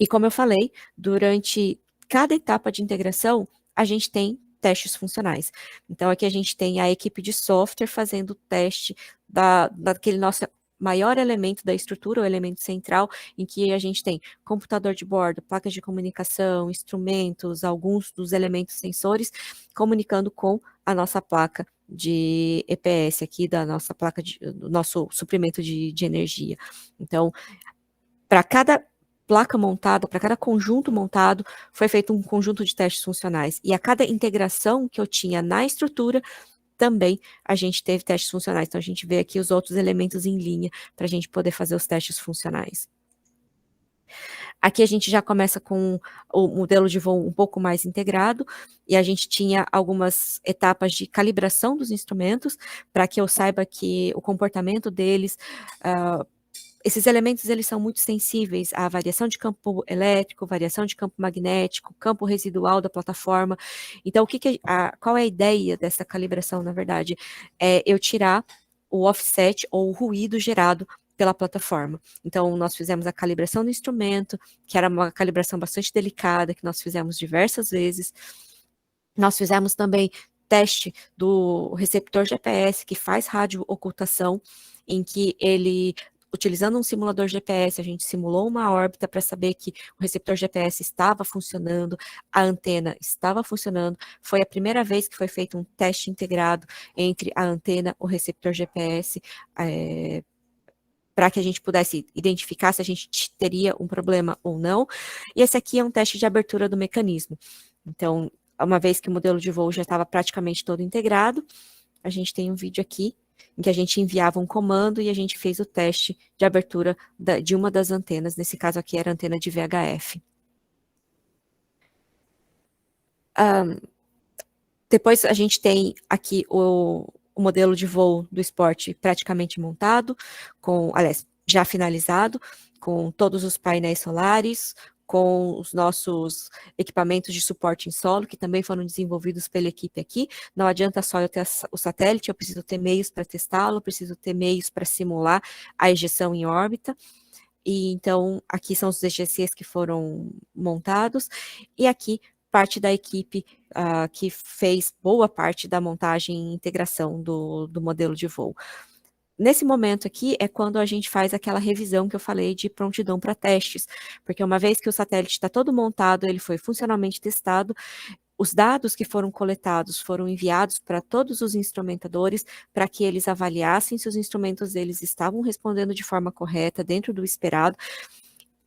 E como eu falei, durante cada etapa de integração, a gente tem testes funcionais. Então, aqui a gente tem a equipe de software fazendo o teste daquele nosso maior elemento da estrutura, o elemento central, em que a gente tem computador de bordo, placas de comunicação, instrumentos, alguns dos elementos sensores, comunicando com a nossa placa de EPS aqui, da nossa placa do nosso suprimento de energia. Então, para cada placa montada, para cada conjunto montado, foi feito um conjunto de testes funcionais. E a cada integração que eu tinha na estrutura, também a gente teve testes funcionais. Então, a gente vê aqui os outros elementos em linha para a gente poder fazer os testes funcionais. Aqui a gente já começa com o modelo de voo um pouco mais integrado, e a gente tinha algumas etapas de calibração dos instrumentos, para que eu saiba que o comportamento deles, esses elementos eles são muito sensíveis à variação de campo elétrico, variação de campo magnético, campo residual da plataforma. Então, qual é a ideia dessa calibração, na verdade? É eu tirar o offset ou o ruído gerado pela plataforma. Então, nós fizemos a calibração do instrumento, que era uma calibração bastante delicada, que nós fizemos diversas vezes. Nós fizemos também teste do receptor GPS, que faz rádio-ocultação, em que ele, utilizando um simulador GPS, a gente simulou uma órbita para saber que o receptor GPS estava funcionando, a antena estava funcionando. Foi a primeira vez que foi feito um teste integrado entre a antena e o receptor GPS, para que a gente pudesse identificar se a gente teria um problema ou não. E esse aqui é um teste de abertura do mecanismo. Então, uma vez que o modelo de voo já estava praticamente todo integrado, a gente tem um vídeo aqui em que a gente enviava um comando e a gente fez o teste de abertura de uma das antenas, nesse caso aqui era a antena de VHF. Depois a gente tem aqui o modelo de voo do esporte praticamente montado, aliás, já finalizado, com todos os painéis solares, com os nossos equipamentos de suporte em solo, que também foram desenvolvidos pela equipe aqui. Não adianta só eu ter o satélite, eu preciso ter meios para testá-lo, preciso ter meios para simular a ejeção em órbita. E então, aqui são os EGCs que foram montados, e aqui parte da equipe que fez boa parte da montagem e integração do modelo de voo. Nesse momento aqui é quando a gente faz aquela revisão que eu falei de prontidão para testes, porque uma vez que o satélite está todo montado, ele foi funcionalmente testado, os dados que foram coletados foram enviados para todos os instrumentadores para que eles avaliassem se os instrumentos deles estavam respondendo de forma correta, dentro do esperado,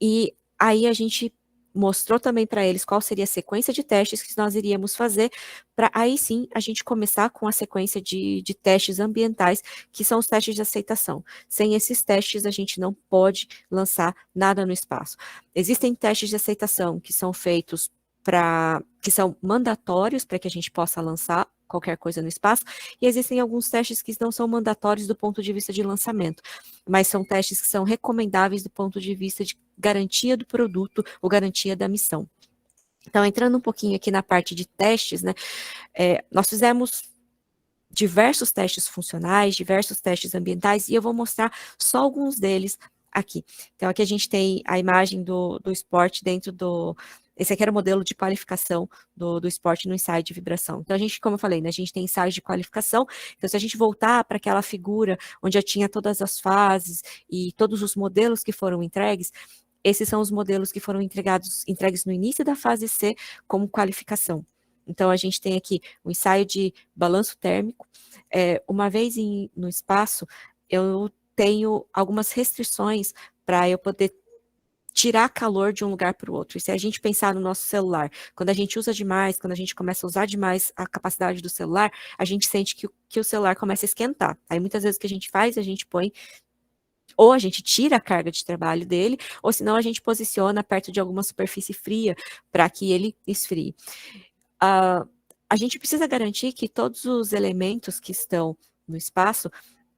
e aí a gente mostrou também para eles qual seria a sequência de testes que nós iríamos fazer, para aí sim a gente começar com a sequência de testes ambientais, que são os testes de aceitação. Sem esses testes, a gente não pode lançar nada no espaço. Existem testes de aceitação que são feitos que são mandatórios para que a gente possa lançar qualquer coisa no espaço, e existem alguns testes que não são mandatórios do ponto de vista de lançamento, mas são testes que são recomendáveis do ponto de vista de garantia do produto ou garantia da missão. Então, entrando um pouquinho aqui na parte de testes, né, nós fizemos diversos testes funcionais, diversos testes ambientais, e eu vou mostrar só alguns deles aqui. Então, aqui a gente tem a imagem do esporte dentro esse aqui era o modelo de qualificação do esporte no ensaio de vibração. Então, a gente, como eu falei, né, a gente tem ensaios de qualificação. Então, se a gente voltar para aquela figura onde já tinha todas as fases e todos os modelos que foram entregues, esses são os modelos que foram entregues no início da fase C como qualificação. Então, a gente tem aqui o ensaio de balanço térmico. Uma vez no espaço, eu tenho algumas restrições para eu poder tirar calor de um lugar para o outro. E se a gente pensar no nosso celular, quando a gente usa demais, quando a gente começa a usar demais a capacidade do celular, a gente sente que o celular começa a esquentar. Aí muitas vezes o que a gente faz, a gente põe, ou a gente tira a carga de trabalho dele, ou senão a gente posiciona perto de alguma superfície fria para que ele esfrie. A gente precisa garantir que todos os elementos que estão no espaço,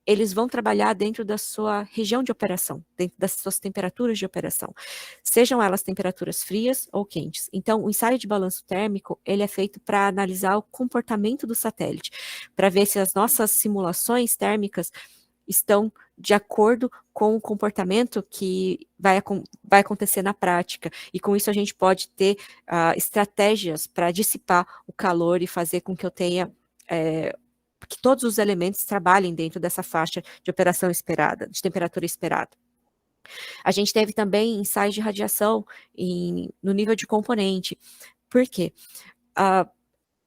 eles vão trabalhar dentro da sua região de operação, dentro das suas temperaturas de operação, sejam elas temperaturas frias ou quentes. Então, o ensaio de balanço térmico, ele é feito para analisar o comportamento do satélite, para ver se as nossas simulações térmicas estão de acordo com o comportamento que vai acontecer na prática, e com isso a gente pode ter estratégias para dissipar o calor e fazer com que eu tenha que todos os elementos trabalhem dentro dessa faixa de operação esperada, de temperatura esperada. A gente teve também ensaios de radiação no nível de componente. Por quê?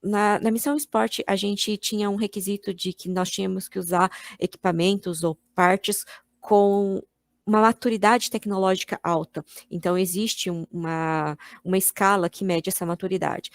Na missão esporte, a gente tinha um requisito de que nós tínhamos que usar equipamentos ou partes com uma maturidade tecnológica alta. Então, existe uma escala que mede essa maturidade.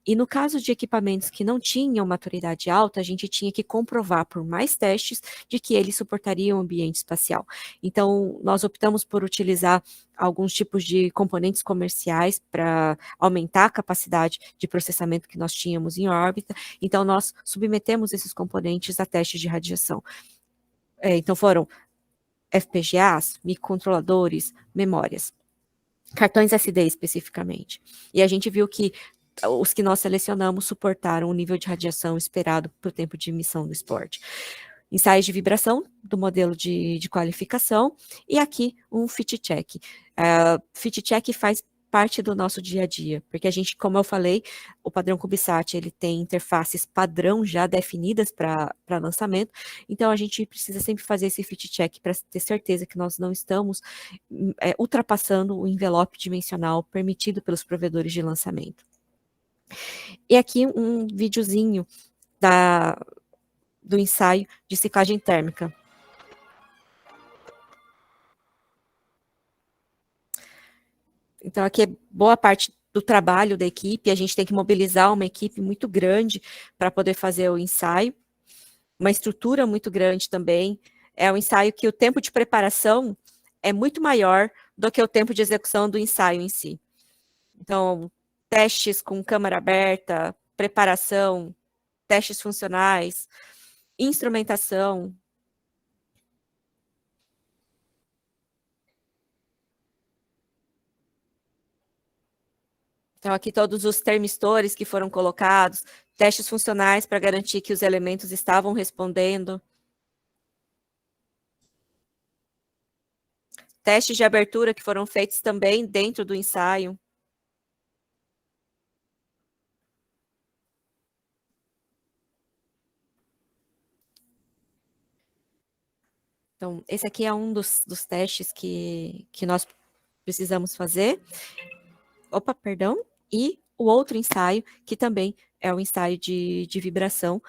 E no caso de equipamentos que não tinham maturidade alta, a gente tinha que comprovar por mais testes de que eles suportariam o ambiente espacial. Então, nós optamos por utilizar alguns tipos de componentes comerciais para aumentar a capacidade de processamento que nós tínhamos em órbita. Então, nós submetemos esses componentes a testes de radiação. Então, foram FPGAs, microcontroladores, memórias, cartões SD especificamente. E a gente viu que os que nós selecionamos suportaram o nível de radiação esperado para o tempo de emissão do esporte. Ensaios de vibração do modelo de qualificação, e aqui um fit check. Fit check faz parte do nosso dia a dia, porque a gente, como eu falei, o padrão CubeSat, ele tem interfaces padrão já definidas para lançamento, então a gente precisa sempre fazer esse fit check para ter certeza que nós não estamos ultrapassando o envelope dimensional permitido pelos provedores de lançamento. E aqui um videozinho do ensaio de ciclagem térmica. Então, aqui é boa parte do trabalho da equipe, a gente tem que mobilizar uma equipe muito grande para poder fazer o ensaio, uma estrutura muito grande também. É um ensaio que o tempo de preparação é muito maior do que o tempo de execução do ensaio em si. Então, testes com câmara aberta, preparação, testes funcionais, instrumentação. Então, aqui todos os termistores que foram colocados, testes funcionais para garantir que os elementos estavam respondendo. Testes de abertura que foram feitos também dentro do ensaio. Então, esse aqui é um dos testes que nós precisamos fazer. Opa, perdão. E o outro ensaio, que também é o ensaio de vibração.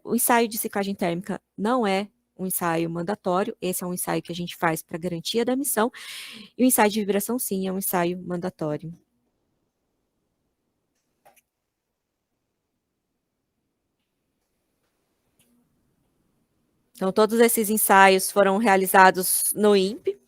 O ensaio de ciclagem térmica não é um ensaio mandatório, esse é um ensaio que a gente faz para garantia da missão, e o ensaio de vibração, sim, é um ensaio mandatório. Então, todos esses ensaios foram realizados no INPE.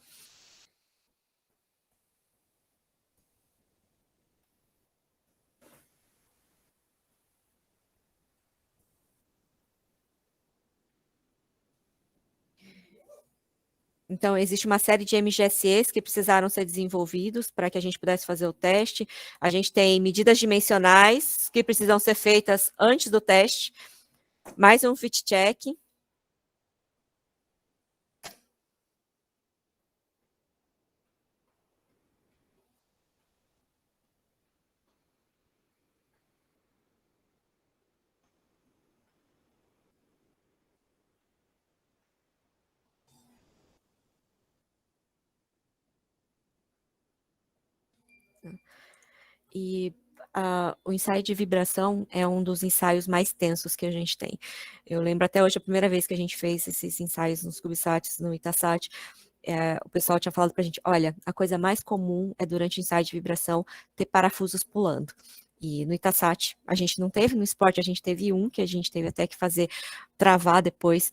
Então, existe uma série de MGSEs que precisaram ser desenvolvidos para que a gente pudesse fazer o teste. A gente tem medidas dimensionais que precisam ser feitas antes do teste, mais um fit check. E o ensaio de vibração é um dos ensaios mais tensos que a gente tem. Eu lembro até hoje, a primeira vez que a gente fez esses ensaios nos CubeSats, no Itasat, o pessoal tinha falado para a gente, olha, a coisa mais comum é durante o ensaio de vibração ter parafusos pulando. E no Itasat, a gente não teve, no esporte a gente teve um, que a gente teve até que travar depois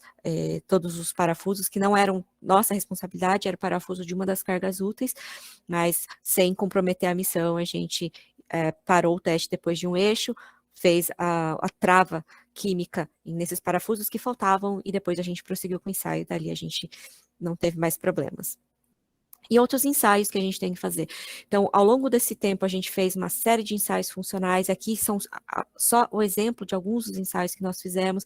todos os parafusos, que não eram nossa responsabilidade, era o parafuso de uma das cargas úteis, mas sem comprometer a missão, a gente parou o teste depois de um eixo, fez a trava química nesses parafusos que faltavam, e depois a gente prosseguiu com o ensaio, dali a gente não teve mais problemas. E outros ensaios que a gente tem que fazer. Então, ao longo desse tempo, a gente fez uma série de ensaios funcionais. Aqui são só o exemplo de alguns dos ensaios que nós fizemos,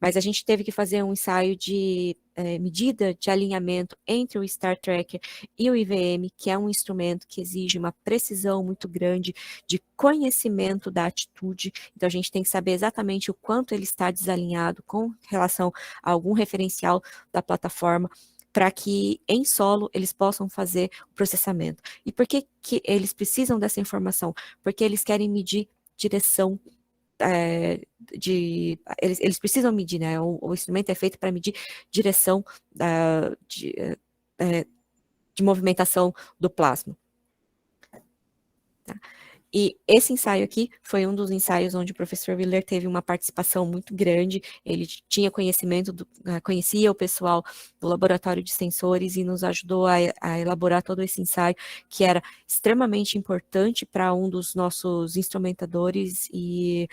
mas a gente teve que fazer um ensaio de medida de alinhamento entre o Star Tracker e o IVM, que é um instrumento que exige uma precisão muito grande de conhecimento da atitude. Então, a gente tem que saber exatamente o quanto ele está desalinhado com relação a algum referencial da plataforma, para que em solo eles possam fazer o processamento. E por que eles precisam dessa informação? Porque eles querem medir direção eles precisam medir, né? O instrumento é feito para medir direção de movimentação do plasma. Tá? E esse ensaio aqui foi um dos ensaios onde o professor Willer teve uma participação muito grande, ele tinha conhecimento, conhecia o pessoal do laboratório de sensores e nos ajudou a elaborar todo esse ensaio, que era extremamente importante para um dos nossos instrumentadores, e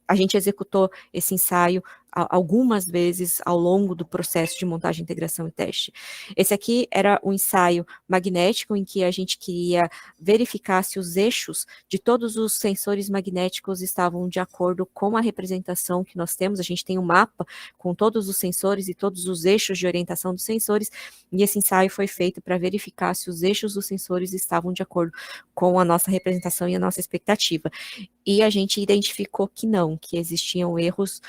a gente executou esse ensaio algumas vezes ao longo do processo de montagem, integração e teste. Esse aqui era um ensaio magnético em que a gente queria verificar se os eixos de todos os sensores magnéticos estavam de acordo com a representação que nós temos. A gente tem um mapa com todos os sensores e todos os eixos de orientação dos sensores, e esse ensaio foi feito para verificar se os eixos dos sensores estavam de acordo com a nossa representação e a nossa expectativa. E a gente identificou que não, que existiam erros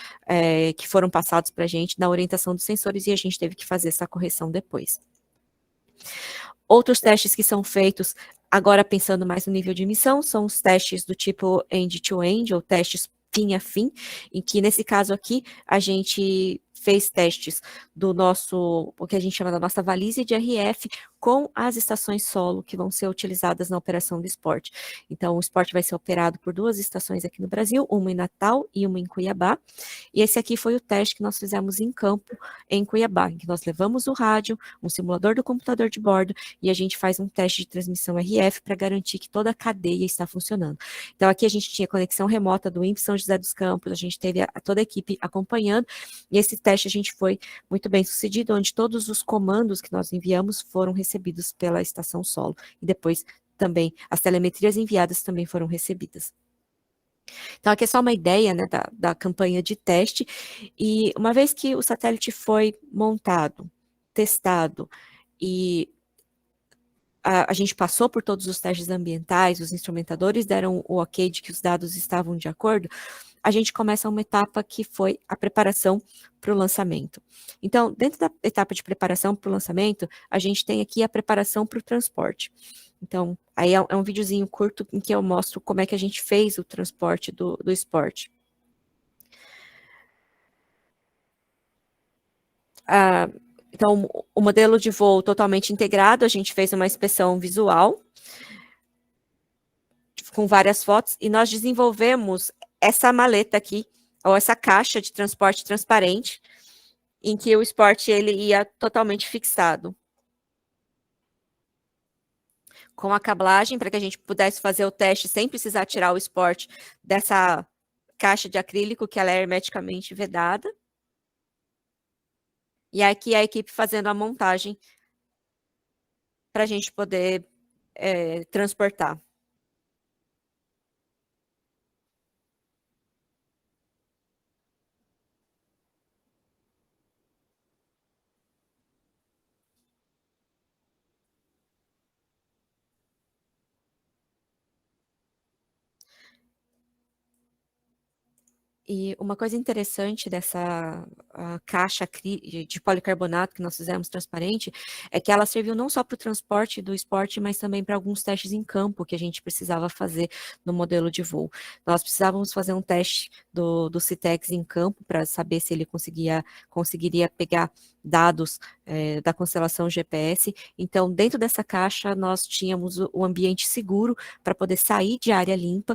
que foram passados para a gente na orientação dos sensores, e a gente teve que fazer essa correção depois. Outros testes que são feitos, agora pensando mais no nível de emissão, são os testes do tipo end-to-end, ou testes fim a fim, em que nesse caso aqui, a gente fez testes do nosso, o que a gente chama da nossa valise de RF, com as estações solo que vão ser utilizadas na operação do esporte. Então, o esporte vai ser operado por 2 estações aqui no Brasil, uma em Natal e uma em Cuiabá, e esse aqui foi o teste que nós fizemos em campo, em Cuiabá, em que nós levamos o rádio, um simulador do computador de bordo, e a gente faz um teste de transmissão RF para garantir que toda a cadeia está funcionando. Então, aqui a gente tinha conexão remota do INPE São José dos Campos, a gente teve toda a equipe acompanhando, e esse teste a gente foi muito bem sucedido, onde todos os comandos que nós enviamos foram recebidos pela estação solo, e depois também as telemetrias enviadas também foram recebidas. Então, aqui é só uma ideia, né, da campanha de teste, e uma vez que o satélite foi montado, testado, e a gente passou por todos os testes ambientais, os instrumentadores deram o ok de que os dados estavam de acordo, a gente começa uma etapa que foi a preparação para o lançamento. Então, dentro da etapa de preparação para o lançamento, a gente tem aqui a preparação para o transporte. Então, aí é um videozinho curto em que eu mostro como é que a gente fez o transporte do esporte. Então, o modelo de voo totalmente integrado, a gente fez uma inspeção visual, com várias fotos, e nós desenvolvemos essa maleta aqui, ou essa caixa de transporte transparente, em que o esporte ele ia totalmente fixado, com a cablagem, para que a gente pudesse fazer o teste sem precisar tirar o esporte dessa caixa de acrílico, que ela é hermeticamente vedada. E aqui a equipe fazendo a montagem para a gente poder transportar. E uma coisa interessante dessa caixa de policarbonato que nós fizemos transparente, é que ela serviu não só para o transporte do esporte, mas também para alguns testes em campo que a gente precisava fazer no modelo de voo. Nós precisávamos fazer um teste do CITEX em campo para saber se ele conseguiria pegar dados da constelação GPS. Então, dentro dessa caixa, nós tínhamos o ambiente seguro para poder sair de área limpa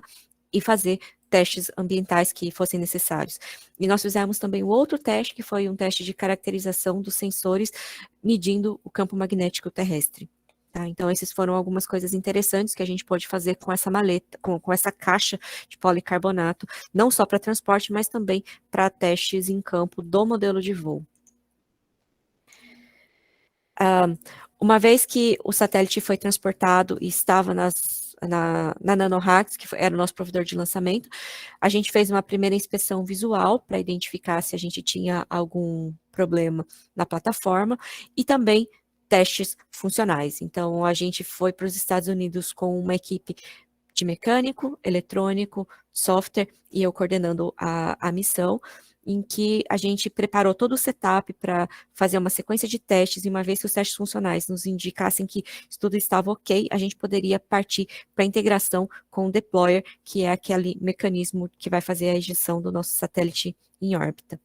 e fazer testes ambientais que fossem necessários. E nós fizemos também o outro teste, que foi um teste de caracterização dos sensores, medindo o campo magnético terrestre. Tá? Então, essas foram algumas coisas interessantes que a gente pode fazer com essa maleta, com essa caixa de policarbonato, não só para transporte, mas também para testes em campo do modelo de voo. Uma vez que o satélite foi transportado e estava na NanoRacks, que era o nosso provedor de lançamento, a gente fez uma primeira inspeção visual para identificar se a gente tinha algum problema na plataforma, e também testes funcionais. Então, a gente foi para os Estados Unidos com uma equipe de mecânico, eletrônico, software, e eu coordenando a missão, em que a gente preparou todo o setup para fazer uma sequência de testes, e uma vez que os testes funcionais nos indicassem que tudo estava ok, a gente poderia partir para a integração com o deployer, que é aquele mecanismo que vai fazer a ejeção do nosso satélite em órbita.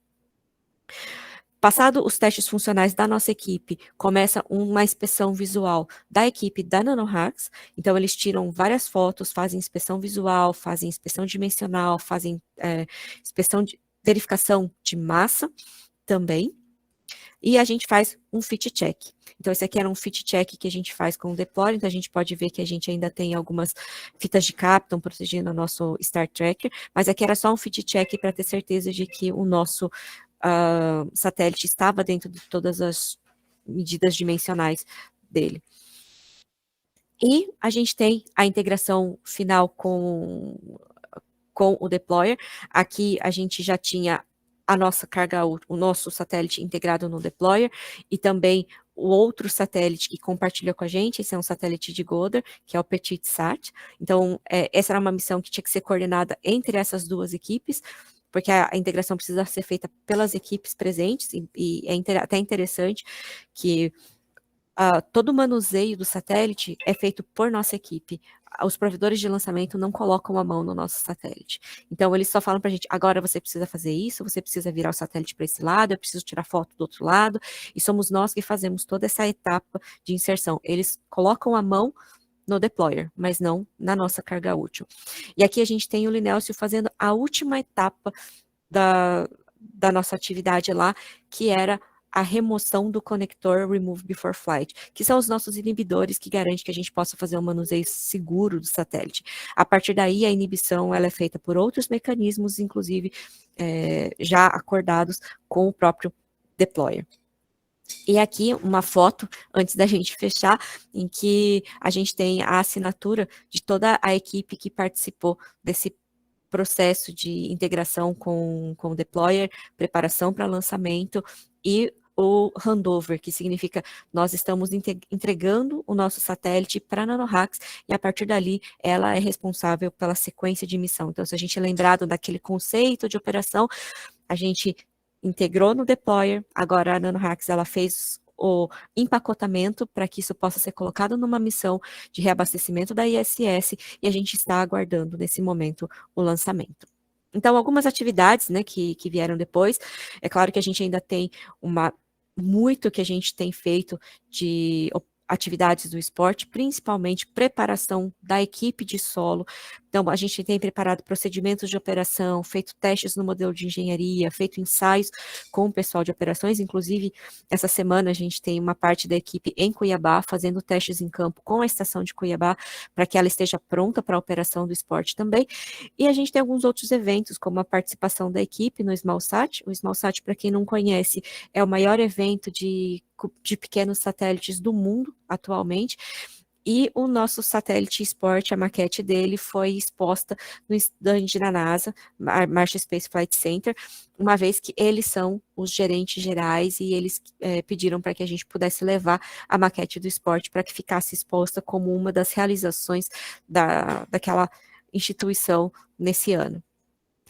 Passado os testes funcionais da nossa equipe, começa uma inspeção visual da equipe da NanoHacks. Então, eles tiram várias fotos, fazem inspeção visual, fazem inspeção dimensional, fazem inspeção de verificação de massa também. E a gente faz um fit check. Então, esse aqui era um fit check que a gente faz com o deploy. Então, a gente pode ver que a gente ainda tem algumas fitas de Kapton protegendo o nosso Star Tracker, mas aqui era só um fit check para ter certeza de que o nosso satélite estava dentro de todas as medidas dimensionais dele. E a gente tem a integração final com o deployer. Aqui a gente já tinha a nossa carga, o nosso satélite integrado no deployer, e também o outro satélite que compartilha com a gente, esse é um satélite de Goddard, que é o PetitSat. Então, essa era uma missão que tinha que ser coordenada entre essas duas equipes, porque a integração precisa ser feita pelas equipes presentes, e é até interessante que todo o manuseio do satélite é feito por nossa equipe. Os provedores de lançamento não colocam a mão no nosso satélite. Então, eles só falam para a gente, agora você precisa fazer isso, você precisa virar o satélite para esse lado, eu preciso tirar foto do outro lado, e somos nós que fazemos toda essa etapa de inserção. Eles colocam a mão no deployer, mas não na nossa carga útil. E aqui a gente tem o Linelcio fazendo a última etapa da nossa atividade lá, que era a remoção do conector Remove Before Flight, que são os nossos inibidores que garantem que a gente possa fazer um manuseio seguro do satélite. A partir daí, a inibição ela é feita por outros mecanismos, inclusive já acordados com o próprio deployer. E aqui uma foto, antes da gente fechar, em que a gente tem a assinatura de toda a equipe que participou desse processo de integração com o deployer, preparação para lançamento e o handover, que significa nós estamos entregando o nosso satélite para a NanoHacks e a partir dali ela é responsável pela sequência de missão. Então, se a gente é lembrado daquele conceito de operação, a gente integrou no deployer, agora a NanoHacks ela fez o empacotamento para que isso possa ser colocado numa missão de reabastecimento da ISS e a gente está aguardando nesse momento o lançamento. Então, algumas atividades, né, que vieram depois, é claro que a gente ainda tem muito que a gente tem feito de atividades do esporte, principalmente preparação da equipe de solo. Então, a gente tem preparado procedimentos de operação, feito testes no modelo de engenharia, feito ensaios com o pessoal de operações. Inclusive, essa semana a gente tem uma parte da equipe em Cuiabá, fazendo testes em campo com a estação de Cuiabá, para que ela esteja pronta para a operação do esporte também. E a gente tem alguns outros eventos, como a participação da equipe no SmallSat. O SmallSat, para quem não conhece, é o maior evento de pequenos satélites do mundo atualmente, e o nosso satélite Sport, a maquete dele, foi exposta no stand da NASA, Marshall Space Flight Center, uma vez que eles são os gerentes gerais e eles pediram para que a gente pudesse levar a maquete do Sport para que ficasse exposta como uma das realizações daquela instituição nesse ano.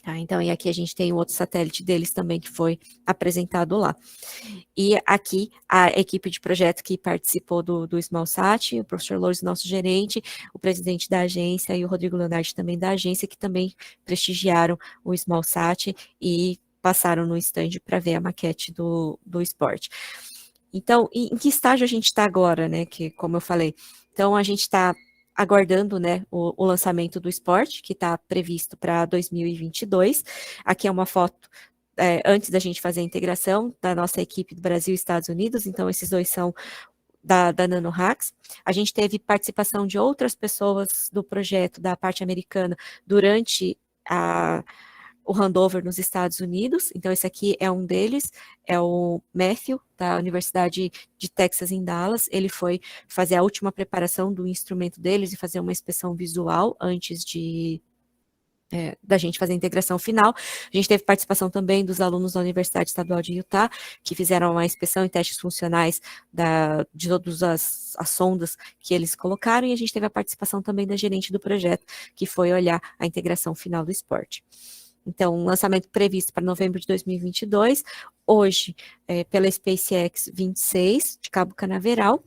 Tá, então, e aqui a gente tem o outro satélite deles também que foi apresentado lá. E aqui a equipe de projeto que participou do SmallSat, o professor Loures, nosso gerente, o presidente da agência e o Rodrigo Leonardi também da agência, que também prestigiaram o SmallSat e passaram no stand para ver a maquete do esporte. Então, em que estágio a gente está agora, né? Que, como eu falei, então a gente está aguardando, né, o lançamento do esporte, que está previsto para 2022. Aqui é uma foto antes da gente fazer a integração da nossa equipe do Brasil e Estados Unidos, então esses dois são da NanoHacks. A gente teve participação de outras pessoas do projeto da parte americana durante o handover nos Estados Unidos, então esse aqui é um deles, é o Matthew, da Universidade de Texas em Dallas. Ele foi fazer a última preparação do instrumento deles e fazer uma inspeção visual antes da gente fazer a integração final. A gente teve participação também dos alunos da Universidade Estadual de Utah, que fizeram uma inspeção e testes funcionais de todas as sondas que eles colocaram, e a gente teve a participação também da gerente do projeto, que foi olhar a integração final do esporte. Então, um lançamento previsto para novembro de 2022, hoje pela SpaceX 26, de Cabo Canaveral,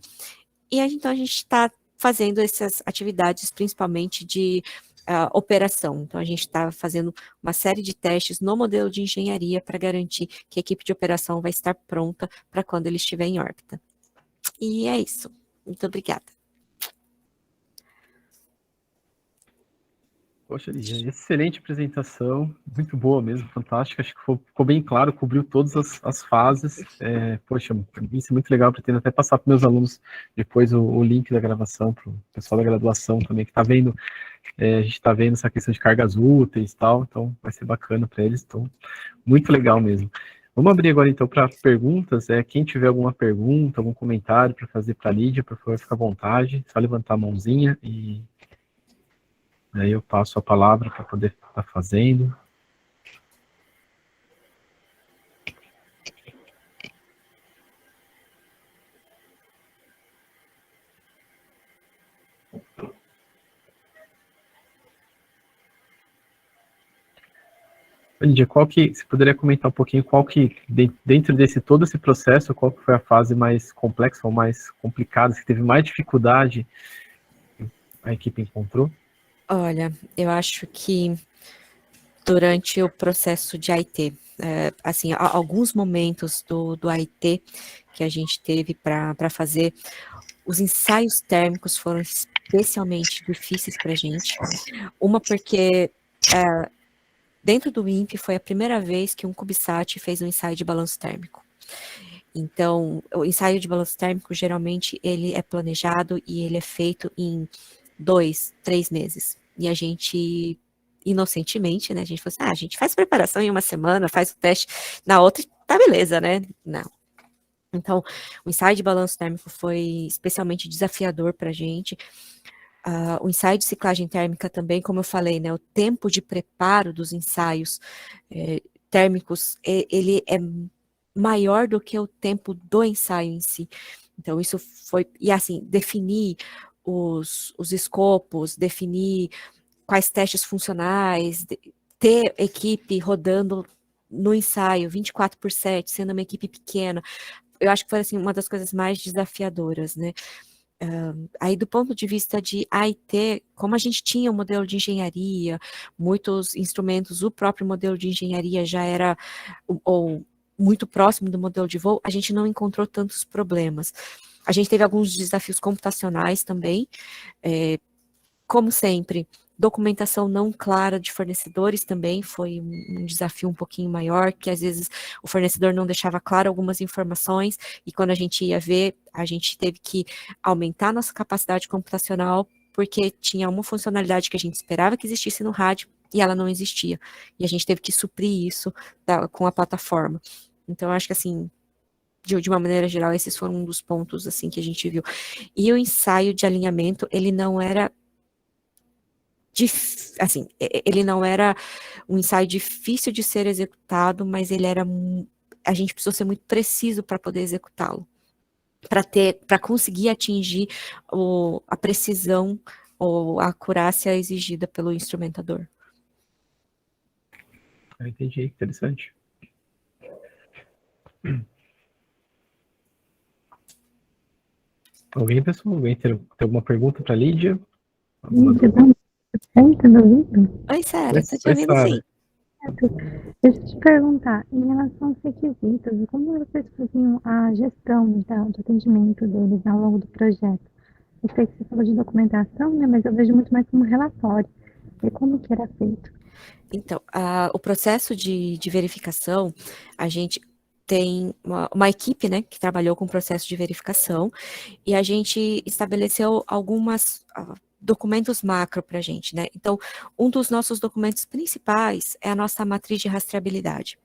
e então a gente está fazendo essas atividades, principalmente de operação. Então, a gente está fazendo uma série de testes no modelo de engenharia para garantir que a equipe de operação vai estar pronta para quando ele estiver em órbita. E é isso. Muito obrigada. Poxa, Lígia, excelente apresentação, muito boa mesmo, fantástica, acho que ficou bem claro, cobriu todas as fases, poxa, isso é muito legal, pretendo até passar para meus alunos depois o link da gravação, para o pessoal da graduação também, que está vendo, a gente está vendo essa questão de cargas úteis e tal, então vai ser bacana para eles, então, muito legal mesmo. Vamos abrir agora então para perguntas, quem tiver alguma pergunta, algum comentário para fazer para a Lídia, por favor, fica à vontade, só levantar a mãozinha e aí eu passo a palavra para poder estar fazendo. Lídia, você poderia comentar um pouquinho dentro todo esse processo, qual que foi a fase mais complexa ou mais complicada, que teve mais dificuldade a equipe encontrou? Olha, eu acho que durante o processo de AIT, assim, alguns momentos do AIT que a gente teve para fazer, os ensaios térmicos foram especialmente difíceis para a gente. Uma porque dentro do INPE foi a primeira vez que um CubeSat fez um ensaio de balanço térmico. Então, o ensaio de balanço térmico, geralmente, ele é planejado e ele é feito em 2, 3 meses. E a gente, inocentemente, né, a gente falou assim, a gente faz preparação em uma semana, faz o teste na outra, tá beleza, né? Não. Então, o ensaio de balanço térmico foi especialmente desafiador para a gente. O ensaio de ciclagem térmica também, como eu falei, né, o tempo de preparo dos ensaios térmicos, ele é maior do que o tempo do ensaio em si. Então, isso foi, e assim, definir os escopos, definir quais testes funcionais, ter equipe rodando no ensaio 24/7, sendo uma equipe pequena, eu acho que foi assim, uma das coisas mais desafiadoras, né? Aí, do ponto de vista de AIT, como a gente tinha um modelo de engenharia, muitos instrumentos, o próprio modelo de engenharia já era ou muito próximo do modelo de voo, a gente não encontrou tantos problemas. A gente teve alguns desafios computacionais também, como sempre, documentação não clara de fornecedores também foi um desafio um pouquinho maior, que às vezes o fornecedor não deixava claro algumas informações, e quando a gente ia ver, a gente teve que aumentar nossa capacidade computacional, porque tinha uma funcionalidade que a gente esperava que existisse no rádio, e ela não existia, e a gente teve que suprir isso com a plataforma. Então, eu acho que assim, de uma maneira geral, esses foram um dos pontos assim que a gente viu. E o ensaio de alinhamento, ele não era assim, ele não era um ensaio difícil de ser executado, mas ele era, a gente precisou ser muito preciso para poder executá-lo, para conseguir atingir a precisão ou a acurácia exigida pelo instrumentador. Entendi, interessante. Alguém, pessoal? Alguém tem alguma pergunta para a Lídia? Oi, Sara, tô te ouvindo sim. Deixa eu te perguntar, em relação aos requisitos, como vocês faziam a gestão do atendimento deles ao longo do projeto? Eu sei que você falou de documentação, né, mas eu vejo muito mais como relatório. E como que era feito? Então, o processo de verificação, a gente tem uma equipe, né, que trabalhou com o processo de verificação, e a gente estabeleceu algumas documentos macro para a gente, né? Então, um dos nossos documentos principais é a nossa matriz de rastreabilidade.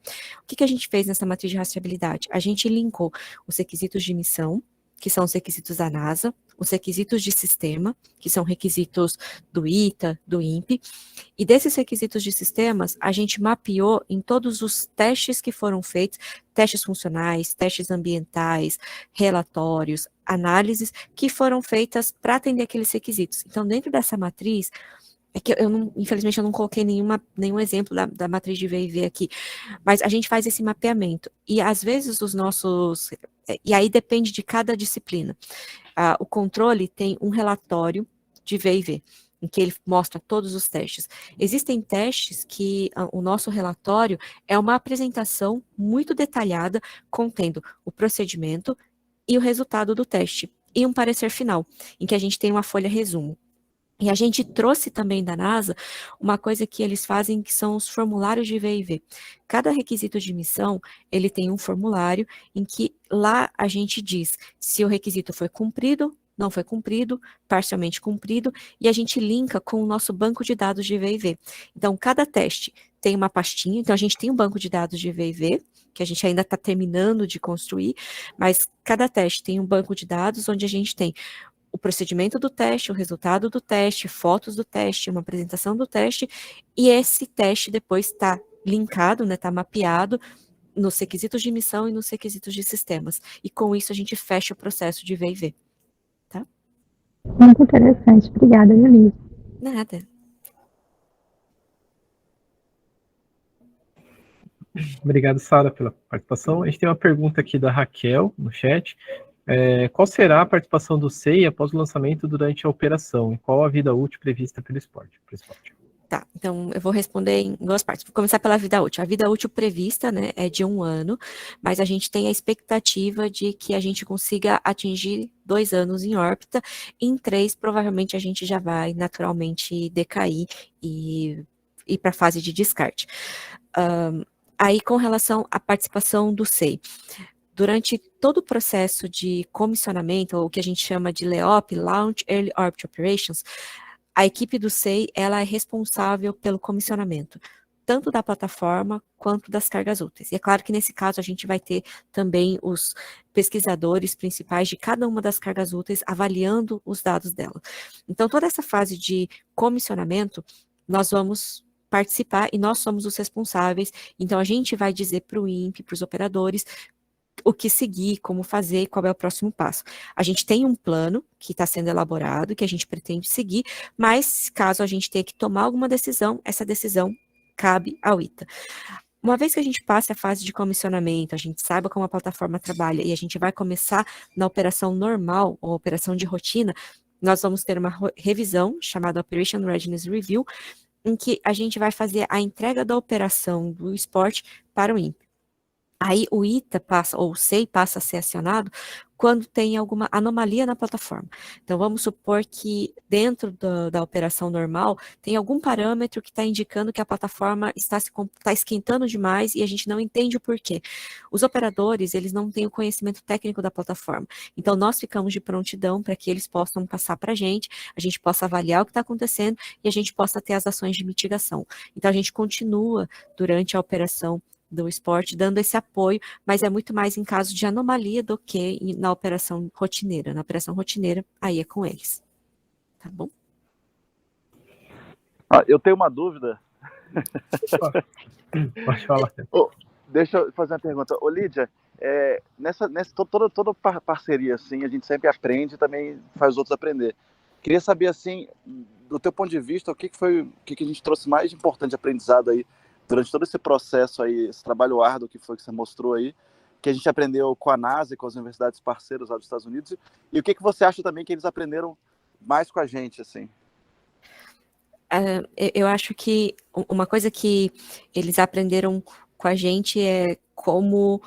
O que a gente fez nessa matriz de rastreabilidade? A gente linkou os requisitos de missão, que são os requisitos da NASA, os requisitos de sistema, que são requisitos do ITA, do INPE, e desses requisitos de sistemas, a gente mapeou em todos os testes que foram feitos, testes funcionais, testes ambientais, relatórios, análises, que foram feitas para atender aqueles requisitos. Então, dentro dessa matriz, é que infelizmente, eu não coloquei nenhum exemplo da matriz de V&V aqui, mas a gente faz esse mapeamento, e às vezes e aí depende de cada disciplina. O controle tem um relatório de V&V. em que ele mostra todos os testes. Existem testes que o nosso relatório é uma apresentação muito detalhada, contendo o procedimento e o resultado do teste, e um parecer final, em que a gente tem uma folha resumo. E a gente trouxe também da NASA uma coisa que eles fazem, que são os formulários de V&V. Cada requisito de missão, ele tem um formulário em que lá a gente diz se o requisito foi cumprido, não foi cumprido, parcialmente cumprido, e a gente linka com o nosso banco de dados de V&V. Então, cada teste tem uma pastinha, então a gente tem um banco de dados de V&V, que a gente ainda está terminando de construir, mas cada teste tem um banco de dados onde a gente tem o procedimento do teste, o resultado do teste, fotos do teste, uma apresentação do teste, e esse teste depois está linkado, né, está mapeado nos requisitos de missão e nos requisitos de sistemas. E com isso a gente fecha o processo de V&V. Tá? Muito interessante. Obrigada, Julie. Nada. Obrigado, Sara, pela participação. A gente tem uma pergunta aqui da Raquel no chat. Qual será a participação do SEI após o lançamento durante a operação? E qual a vida útil prevista pelo esporte? Tá, então eu vou responder em duas partes. Vou começar pela vida útil. A vida útil prevista, né, é de 1 ano, mas a gente tem a expectativa de que a gente consiga atingir 2 anos em órbita. Em 3, provavelmente a gente já vai naturalmente decair e ir para a fase de descarte. Aí, com relação à participação do SEI, durante todo o processo de comissionamento, ou o que a gente chama de LEOP, Launch Early Orbit Operations, a equipe do SEI, ela é responsável pelo comissionamento, tanto da plataforma quanto das cargas úteis. E é claro que nesse caso a gente vai ter também os pesquisadores principais de cada uma das cargas úteis avaliando os dados dela. Então, toda essa fase de comissionamento, nós vamos participar e nós somos os responsáveis. Então, a gente vai dizer para o INPE, para os operadores, o que seguir, como fazer, qual é o próximo passo. A gente tem um plano que está sendo elaborado, que a gente pretende seguir, mas caso a gente tenha que tomar alguma decisão, essa decisão cabe ao ITA. Uma vez que a gente passe a fase de comissionamento, a gente saiba como a plataforma trabalha e a gente vai começar na operação normal, ou operação de rotina, nós vamos ter uma revisão chamada Operation Readiness Review, em que a gente vai fazer a entrega da operação do esporte para o INPE. Aí o ITA passa, ou o SEI passa a ser acionado quando tem alguma anomalia na plataforma. Então, vamos supor que dentro da operação normal, tem algum parâmetro que está indicando que a plataforma está esquentando demais e a gente não entende o porquê. Os operadores, eles não têm o conhecimento técnico da plataforma. Então, nós ficamos de prontidão para que eles possam passar para a gente possa avaliar o que está acontecendo e a gente possa ter as ações de mitigação. Então, a gente continua durante a operação do esporte, dando esse apoio, mas é muito mais em caso de anomalia do que na operação rotineira. Na operação rotineira, aí é com eles. Tá bom? Eu tenho uma dúvida. Pode falar. Deixa eu fazer uma pergunta. Lídia, toda parceria, assim, a gente sempre aprende e também faz os outros aprender. Queria saber, assim, do teu ponto de vista, o que a gente trouxe mais de importante de aprendizado aí durante todo esse processo aí, esse trabalho árduo que foi que você mostrou aí, que a gente aprendeu com a NASA e com as universidades parceiras lá dos Estados Unidos, e o que você acha também que eles aprenderam mais com a gente, assim? Eu acho que uma coisa que eles aprenderam com a gente é como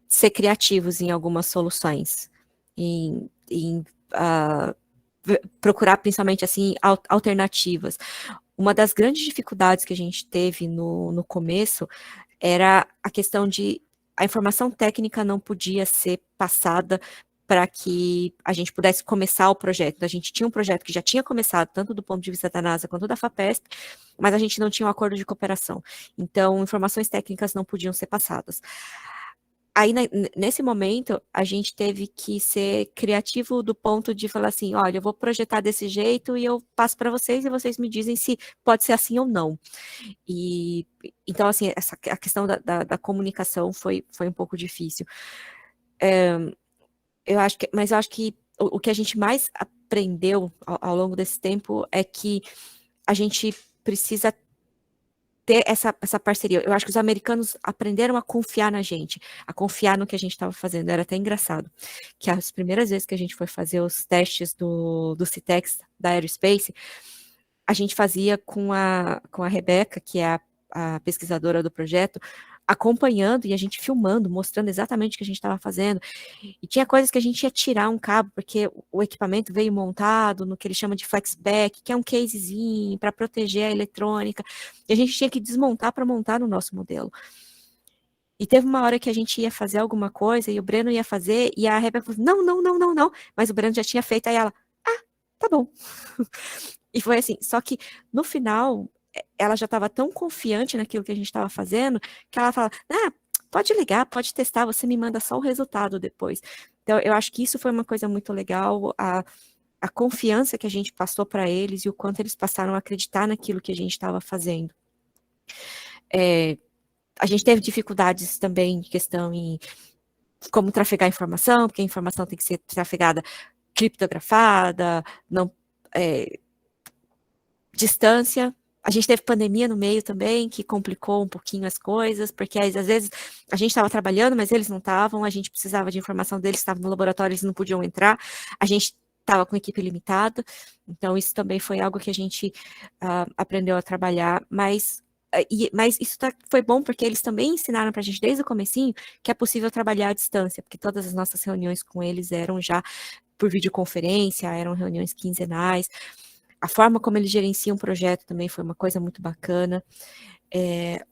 ser criativos em algumas soluções, procurar principalmente assim alternativas. Uma das grandes dificuldades que a gente teve no começo era a questão de a informação técnica não podia ser passada para que a gente pudesse começar o projeto. A gente tinha um projeto que já tinha começado, tanto do ponto de vista da NASA quanto da FAPESP, mas a gente não tinha um acordo de cooperação. Então, informações técnicas não podiam ser passadas. Aí, nesse momento, a gente teve que ser criativo do ponto de falar assim, olha, eu vou projetar desse jeito e eu passo para vocês e vocês me dizem se pode ser assim ou não. E, então, assim, a questão da comunicação foi um pouco difícil. Mas eu acho que o que a gente mais aprendeu ao longo desse tempo é que a gente precisa ter essa parceria. Eu acho que os americanos aprenderam a confiar na gente, a confiar no que a gente estava fazendo. Era até engraçado, que as primeiras vezes que a gente foi fazer os testes do CITEX, da Aerospace, a gente fazia com a Rebeca, que é a pesquisadora do projeto, acompanhando e a gente filmando, mostrando exatamente o que a gente estava fazendo. E tinha coisas que a gente ia tirar um cabo, porque o equipamento veio montado no que ele chama de flexpack, que é um casezinho para proteger a eletrônica, e a gente tinha que desmontar para montar no nosso modelo. E teve uma hora que a gente ia fazer alguma coisa, e o Breno ia fazer, e a Rebeca falou, não, mas o Breno já tinha feito, aí ela, tá bom. E foi assim, só que no final, ela já estava tão confiante naquilo que a gente estava fazendo, que ela fala, pode ligar, pode testar, você me manda só o resultado depois. Então, eu acho que isso foi uma coisa muito legal, a confiança que a gente passou para eles e o quanto eles passaram a acreditar naquilo que a gente estava fazendo. A gente teve dificuldades também de questão em como trafegar informação, porque a informação tem que ser trafegada criptografada, não... distância, a gente teve pandemia no meio também, que complicou um pouquinho as coisas, porque às vezes a gente estava trabalhando, mas eles não estavam, a gente precisava de informação deles, estavam no laboratório, eles não podiam entrar, a gente estava com equipe limitada, então isso também foi algo que a gente aprendeu a trabalhar, mas isso foi bom porque eles também ensinaram para a gente desde o comecinho que é possível trabalhar à distância, porque todas as nossas reuniões com eles eram já por videoconferência, eram reuniões quinzenais. A forma como eles gerenciam o projeto também foi uma coisa muito bacana.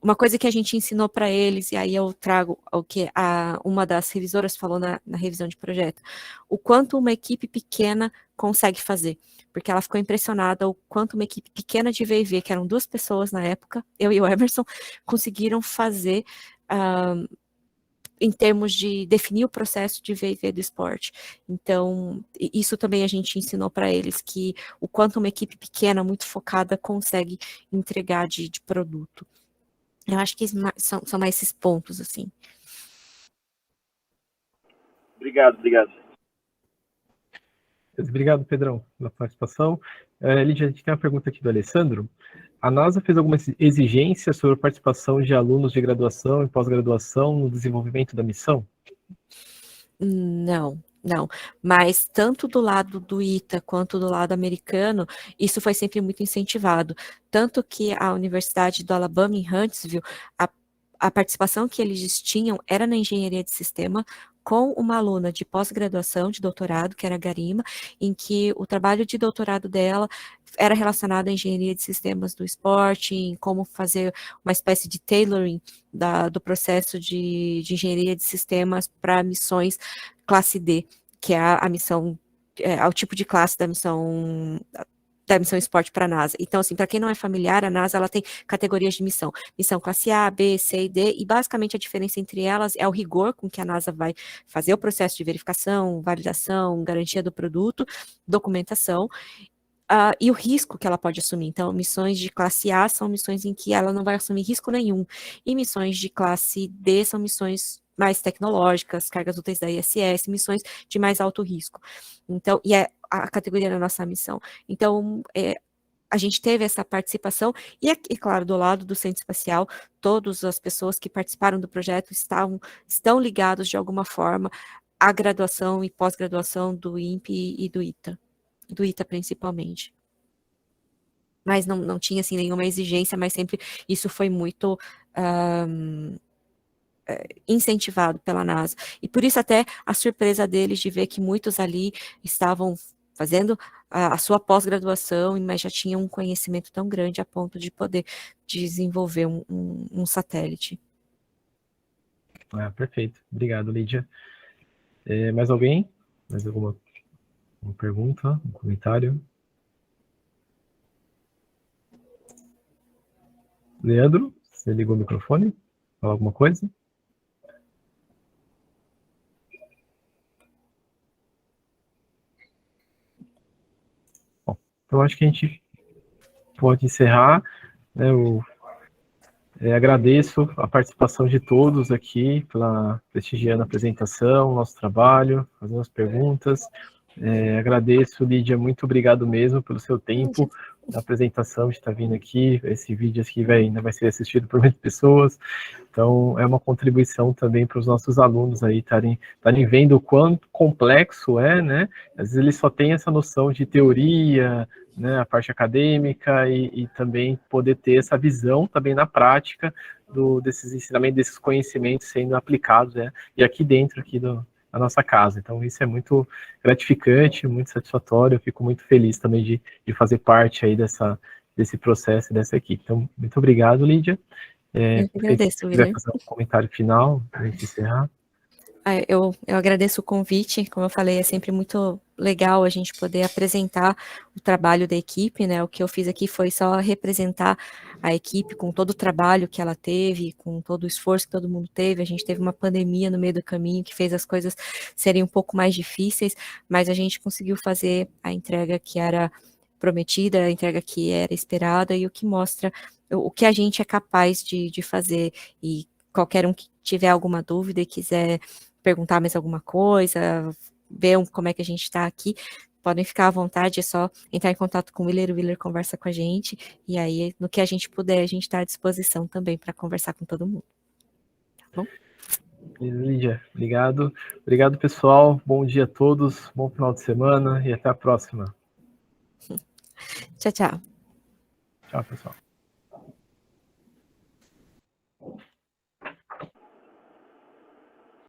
Uma coisa que a gente ensinou para eles, e aí eu trago o que uma das revisoras falou na revisão de projeto, o quanto uma equipe pequena consegue fazer, porque ela ficou impressionada o quanto uma equipe pequena de V&V, que eram 2 pessoas na época, eu e o Emerson, conseguiram fazer em termos de definir o processo de V&V do esporte. Então, isso também a gente ensinou para eles, que o quanto uma equipe pequena, muito focada, consegue entregar de produto. Eu acho que são mais esses pontos, assim. Obrigado. Obrigado, Pedrão, pela participação. Lídia, a gente tem uma pergunta aqui do Alessandro. A NASA fez alguma exigência sobre a participação de alunos de graduação e pós-graduação no desenvolvimento da missão? Não. Mas tanto do lado do ITA quanto do lado americano, isso foi sempre muito incentivado. Tanto que a Universidade do Alabama, em Huntsville, a participação que eles tinham era na engenharia de sistema, com uma aluna de pós-graduação, de doutorado, que era a Garima, em que o trabalho de doutorado dela era relacionado à engenharia de sistemas do esporte, em como fazer uma espécie de tailoring do processo de engenharia de sistemas para missões classe D, que é a missão, o tipo de classe da missão esporte para a NASA. Então, assim, para quem não é familiar, a NASA ela tem categorias de missão. Missão classe A, B, C e D, e basicamente a diferença entre elas é o rigor com que a NASA vai fazer o processo de verificação, validação, garantia do produto, documentação, e o risco que ela pode assumir. Então, missões de classe A são missões em que ela não vai assumir risco nenhum, e missões de classe D são missões mais tecnológicas, cargas úteis da ISS, missões de mais alto risco. Então, e é a categoria da nossa missão. Então, a gente teve essa participação, e claro, do lado do Centro Espacial, todas as pessoas que participaram do projeto estão ligados de alguma forma à graduação e pós-graduação do INPE e do ITA principalmente. Mas não tinha assim, nenhuma exigência, mas sempre isso foi muito incentivado pela NASA. E por isso até a surpresa deles de ver que muitos ali estavam fazendo a sua pós-graduação, mas já tinham um conhecimento tão grande a ponto de poder desenvolver um satélite. Perfeito. Obrigado, Lídia. Mais alguém? Mais alguma pergunta? Um comentário? Leandro, você ligou o microfone? Falar alguma coisa? Bom, então acho que a gente pode encerrar, né? Agradeço a participação de todos aqui, pela prestigiando a apresentação, nosso trabalho, fazendo as perguntas. Agradeço, Lídia, muito obrigado mesmo pelo seu tempo na apresentação, de estar vindo aqui. Esse vídeo aqui ainda vai ser assistido por muitas pessoas. Então, é uma contribuição também para os nossos alunos aí estarem vendo o quanto complexo é, né? Às vezes eles só têm essa noção de teoria, né, a parte acadêmica, e também poder ter essa visão também na prática desses ensinamentos, desses conhecimentos sendo aplicados, né? E aqui dentro da nossa casa. Então, isso é muito gratificante, muito satisfatório. Eu fico muito feliz também de fazer parte aí desse processo, dessa equipe. Então, muito obrigado, Lídia. Eu que agradeço, Se quiser Willer. fazer um comentário final, para a gente encerrar. Eu agradeço o convite, como eu falei, é sempre muito legal a gente poder apresentar o trabalho da equipe, né? O que eu fiz aqui foi só representar a equipe com todo o trabalho que ela teve, com todo o esforço que todo mundo teve. A gente teve uma pandemia no meio do caminho que fez as coisas serem um pouco mais difíceis, mas a gente conseguiu fazer a entrega que era prometida, a entrega que era esperada, e o que mostra o que a gente é capaz de fazer. E qualquer um que tiver alguma dúvida e quiser perguntar mais alguma coisa, ver como é que a gente está aqui, podem ficar à vontade, é só entrar em contato com o Willer conversa com a gente, e aí, no que a gente puder, a gente está à disposição também para conversar com todo mundo. Tá bom? Lídia, obrigado. Obrigado, pessoal. Bom dia a todos, bom final de semana e até a próxima. Tchau, tchau. Tchau, pessoal.